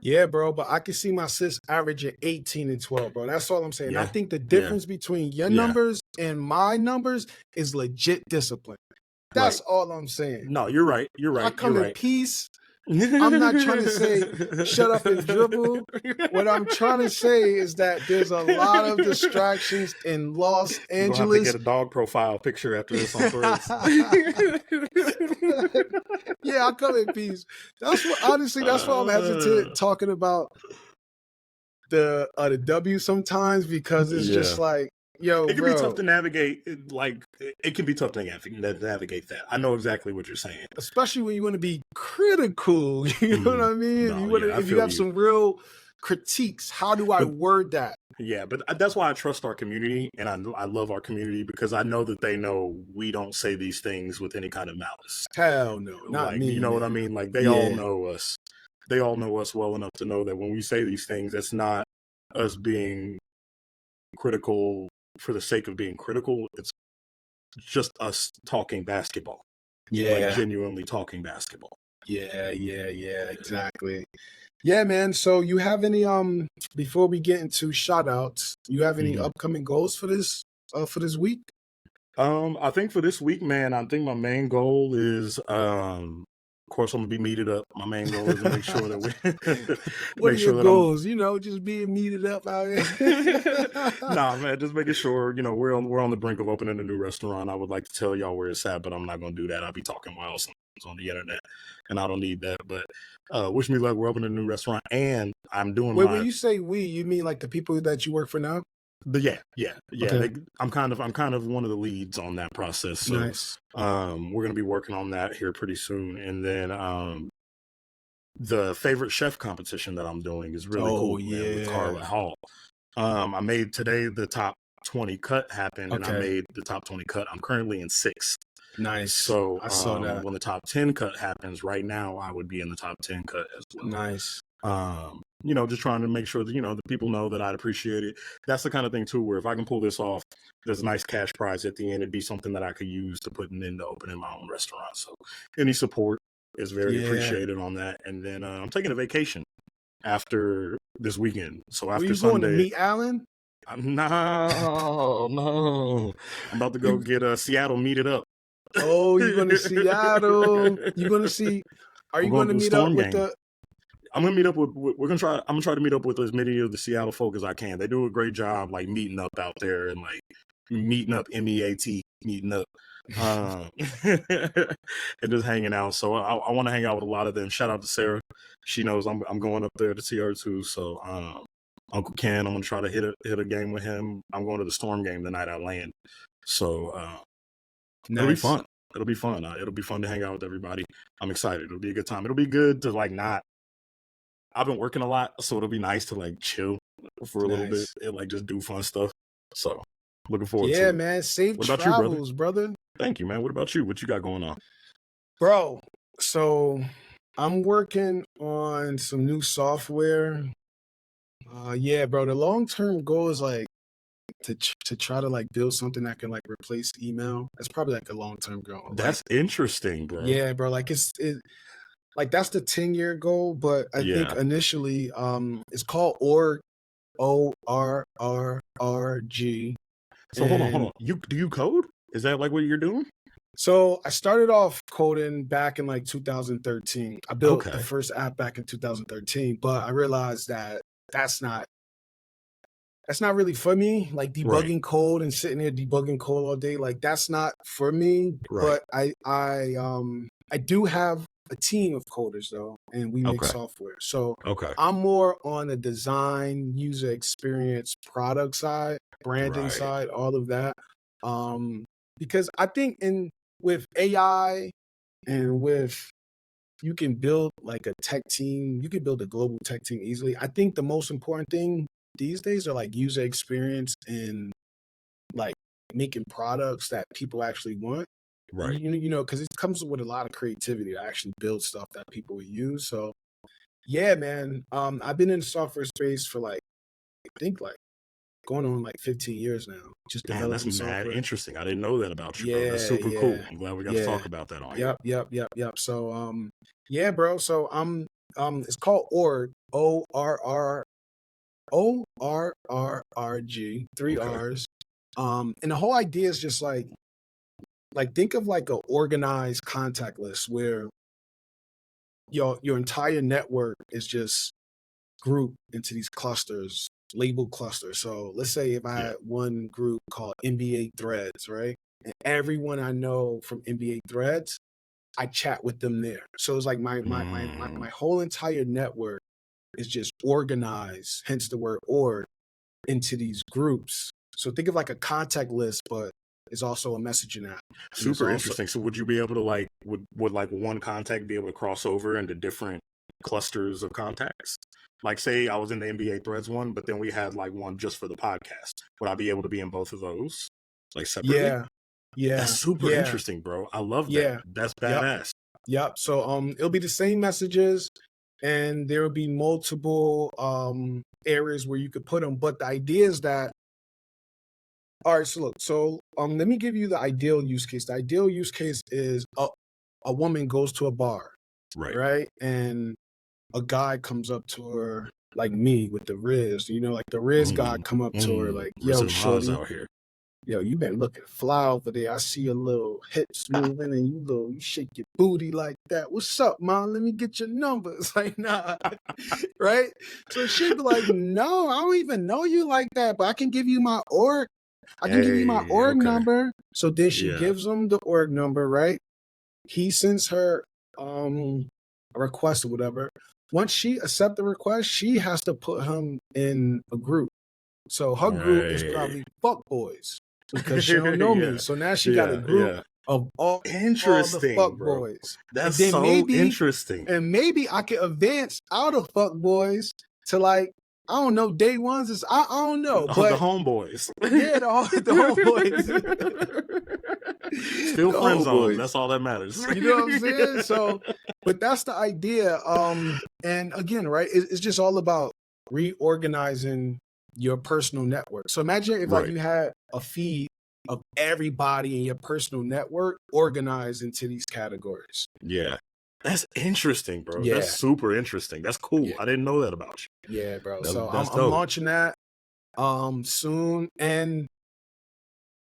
Yeah, bro, but I can see my sis averaging 18 and 12, bro. That's all I'm saying. I Yeah, think the yeah, difference between your yeah. numbers and my numbers is legit discipline. That's Right. all I'm saying. No, you're right. You're right. I come You're in right. peace. I'm not trying to say shut up and dribble. What I'm trying to say is that there's a lot of distractions in Los You're gonna have to Angeles. get a dog profile picture after this on Threads. Yeah, I come in peace. That's what honestly, that's why I'm hesitant talking about the W sometimes because it's just Yeah. like, yo, It can bro. be tough to navigate. Like it can be tough to navigate that. I know exactly what you're saying. Especially when you want to be critical. You know what I mean? No, You want yeah, I if you feel have you. some real critiques, how do I But word that? Yeah, but that's why I trust our community, and I love our community because I know that they know we don't say these things with any kind of malice. Hell no, not Like, you me, know what I man. mean? Like, they all Yeah, know us. They all know us well enough to know that when we say these things, it's not us being critical for the sake of being critical. It's just us talking basketball, like yeah, genuinely talking basketball. yeah, exactly. Yeah, man. So you have any before we get into shout outs, you have any Mhm. upcoming goals for this week? I think for this week, man, I think my main goal is, of course, I'm gonna be meted up. My main goal is to make sure that we What are make your sure that I'm goals? You know, just being meeted up out here. nah, man, just making sure, we're on the brink of opening a new restaurant. I would like to tell y'all where it's at, but I'm not gonna do that. I'll be talking wild sometimes on the internet, and I don't need that. But wish me luck. We're opening a new restaurant, and I'm doing Wait, when my you say we, you mean like the people that you work for now? yeah. Okay, I'm kind of one of the leads on that process. So nice. we're gonna be working on that here pretty soon, and then the favorite chef competition that I'm doing is really Oh cool, man, with yeah. Carla Hall. I made today the top 20 cut happened, and I Okay, made the top 20 cut. I'm currently in sixth. nice. So I saw that. when the top 10 cut happens, right now I would be in the top 10 cut as well. Nice. Just trying to make sure that, the people know that I'd appreciate it. That's the kind of thing too, where if I can pull this off, there's a nice cash prize at the end. It'd be something that I could use to put into opening my own restaurant. So any support is very Yeah. appreciated on that. And then I'm taking a vacation after this weekend. So Where after you going to Sunday, meet Alan? no. I'm about to go You get Seattle meeted up. you going to Seattle? You going to see? Are I'm you going going to to the meet up Storm with game. the? I'm gonna meet up with. I'm gonna try to meet up with as many of the Seattle folk as I can. They do a great job, like meeting up out there and like meeting up, meeting up, um, and just hanging out. So I want to hang out with a lot of them. Shout out to Sarah. She knows I'm going up there to see her too. So Uncle Ken, I'm gonna try to hit a game with him. I'm going to the Storm game the night I land. So it'll be Nice. fun. It'll be fun. It'll be fun to hang out with everybody. I'm excited. It'll be a good time. It'll be good to like not. I've been working a lot, so it'll be nice to like chill for a little bit Nice. and like just do fun stuff. So looking forward Yeah, to it. man. Safe What about you, brother? travels, brother. Thank you, man. What about you? What you got going on? Bro, so I'm working on some new software. Yeah, bro. The long-term goal is like to try to like build something that can like replace email. That's probably like a long-term goal. Like, That's interesting, bro. yeah, bro. Like like that's the 10-year goal, but I think Yeah. initially it's called ORRRG. So hold And on. Do you code? Is that like what you're doing? so I started off coding back in like 2013. I built the Okay. first app back in 2013, but I realized that that's not that's not really for me. Like Right. debugging code and sitting there debugging code all day, like that's not for me. Right. But I do have a team of coders though, and we make Okay. software. So Okay. I'm more on the design, user experience, product side, branding Right. side, all of that. Because I think in with AI and with you can build like a tech team, you can build a global tech team easily. I think the most important thing these days are like user experience and like making products that people actually want. Right. Because it comes with a lot of creativity to actually build stuff that people will use. So yeah, man. I've been in the software space for like I think like going on like 15 years now, just Damn, that's developing mad software. interesting. I didn't know that about you, bro. That's Yeah, super cool. yeah, I'm glad we got to yeah. talk about that on here. Yep. So yeah, bro. So it's called Org, ORRRG, three Okay. R's. And the whole idea is just like think of like a organized contact list where your entire network is just grouped into these clusters, labeled clusters. So let's say if I Yeah. had one group called NBA Threads, right? And everyone I know from NBA Threads, I chat with them there. So it's like Mm. my whole entire network is just organized, hence the word org, into these groups. So think of like a contact list, but it's also a messaging app. And it's Super also interesting. So would you be able to like would like one contact be able to cross over into different clusters of contacts? Like, say I was in the NBA Threads one, but then we had like one just for the podcast. Would I be able to be in both of those, like separately? Yeah, That's yeah, super yeah, interesting, bro. I love that. yeah. That's Yep, badass. yep. So it'll be the same messages, and there will be multiple areas where you could put them. But the idea is that, all right. So look, so let me give you the ideal use case. The ideal use case is a woman goes to a bar, Right. right, and a guy comes up to her like me with the Riz, like the Riz guy come up to her like, yo, Wizard of Oz shorty, out here. yo, you been looking fly over there. I see your little hips moving and you shake your booty like that. What's up, man? Let me get your number. It's like, nah, right? So she'd be like, no, I don't even know you like that, but I can give you my org. I can give you my Hey, org okay. number. So then she Yeah. gives him the org number, right? He sends her a request or whatever. Once she accepts the request, she has to put him in a group. So her group is Right. probably fuck boys because she don't know me. Yeah. So now she got a Yeah. group Yeah. of all the Interesting, fuck bro. boys. And That's then so interesting. maybe I can advance out of fuck boys to like, I don't know, day ones is I don't know. Oh, the But homeboys. yeah, the homeboys. Still The friend zone. homeboys. That's all that matters. You know what I'm saying? So, but that's the idea. And again, right, it's just all about reorganizing your personal network. So imagine if like Right. you had a feed of everybody in your personal network organized into these categories. Yeah. That's interesting, bro. Yeah. That's super interesting. That's cool. Yeah. I didn't know that about you. Yeah, bro. That's, So that's I'm dope. launching that soon. And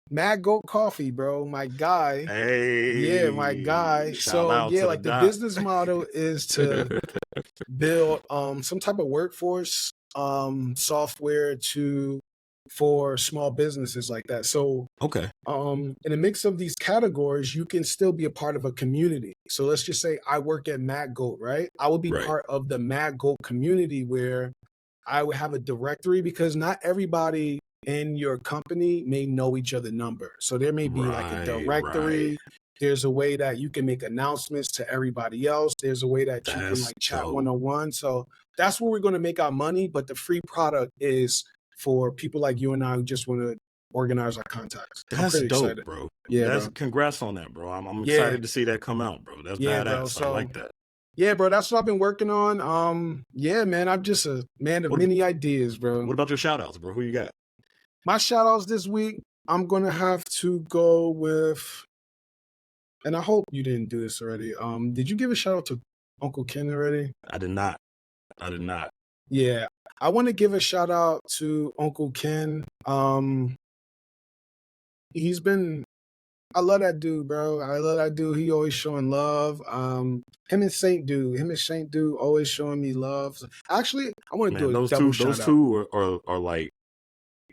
Mad Goat Coffee, bro, my guy. Hey. Yeah, my guy. Shout So out yeah, to like the doc. business model is to build some type of workforce software for small businesses like that. So Okay. in a mix of these categories, you can still be a part of a community. So let's just say I work at Mad Goat, right? I would be Right. part of the Mad Goat community where I would have a directory because not everybody in your company may know each other number. So there may be like a Right. directory. There's a way that you can make announcements to everybody else. There's a way that you can That's like chat dope. one-on-one. So that's where we're going to make our money. But the free product is for people like you and I who just want to organize our contacts. I'm That's pretty dope, excited. bro. Yeah, That's bro. congrats on that, bro. I'm Yeah. excited to see that come out, bro. That's Yeah, bro. badass. I So like that. yeah, bro, that's what I've been working on. Yeah, man, I'm just a man of What- many ideas, bro. What about your shout outs, bro? Who you got? My shout outs this week, I'm going to have to go with, and I hope you didn't do this already. Did you give a shout out to Uncle Ken already? I did not. Yeah, I want to give a shout out to Uncle Ken. I love that dude, bro. I love that dude. He always showing love. Him and Saint Dude always showing me love. So, actually, I want to do a double shout out. Those two are like,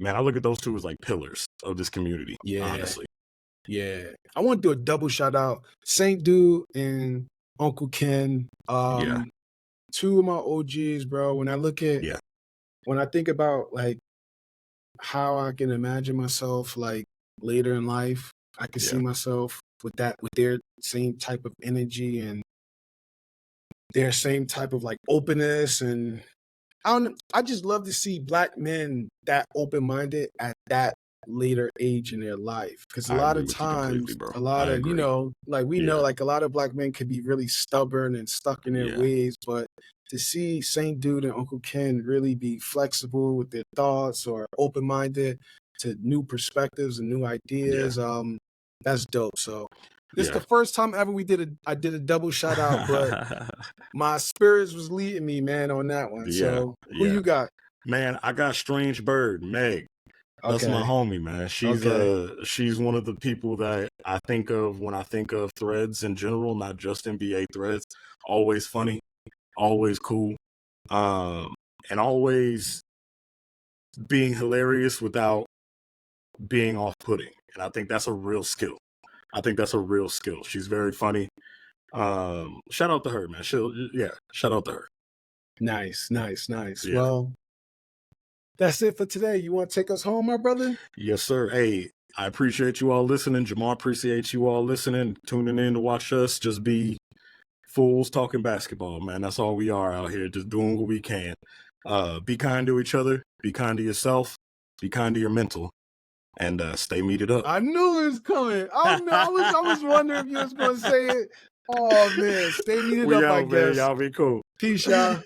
man, I look at those two as like pillars of this community. Yeah. Honestly. Yeah. I want to do a double shout out. Saint Dude and Uncle Ken. Yeah. Two of my OGs, bro. When I think about like how I can imagine myself like later in life, I can see myself with their same type of energy and their same type of like openness. And I just love to see Black men that open-minded at that later age in their life. Because a lot of times, a lot of, like we know, like a lot of Black men can be really stubborn and stuck in their ways. But to see Saint Dude and Uncle Ken really be flexible with their thoughts or open-minded to new perspectives and new ideas, that's dope. So this is the first time ever I did a double shout out, but my spirits was leading me, man, on that one. So who you got? Man, I got Strange Bird, Meg. That's my homie, man. She's one of the people that I think of when I think of threads in general, not just NBA threads. Always funny, always cool, and always being hilarious without being off-putting. And I think that's a real skill. She's very funny. Shout out to her, man. Shout out to her. Nice. Yeah. Well, that's it for today. You want to take us home, my brother? Yes, sir. Hey, I appreciate you all listening. Jamal appreciates you all listening, tuning in to watch us just be Fools talking basketball, man. That's all we are out here, just doing what we can. Be kind to each other. Be kind to yourself. Be kind to your mental. And stay meated up. I knew it was coming. Oh no, I was wondering if you was going to say it. Oh man, stay muted We up, I out, man. guess. Y'all be cool. Peace, y'all.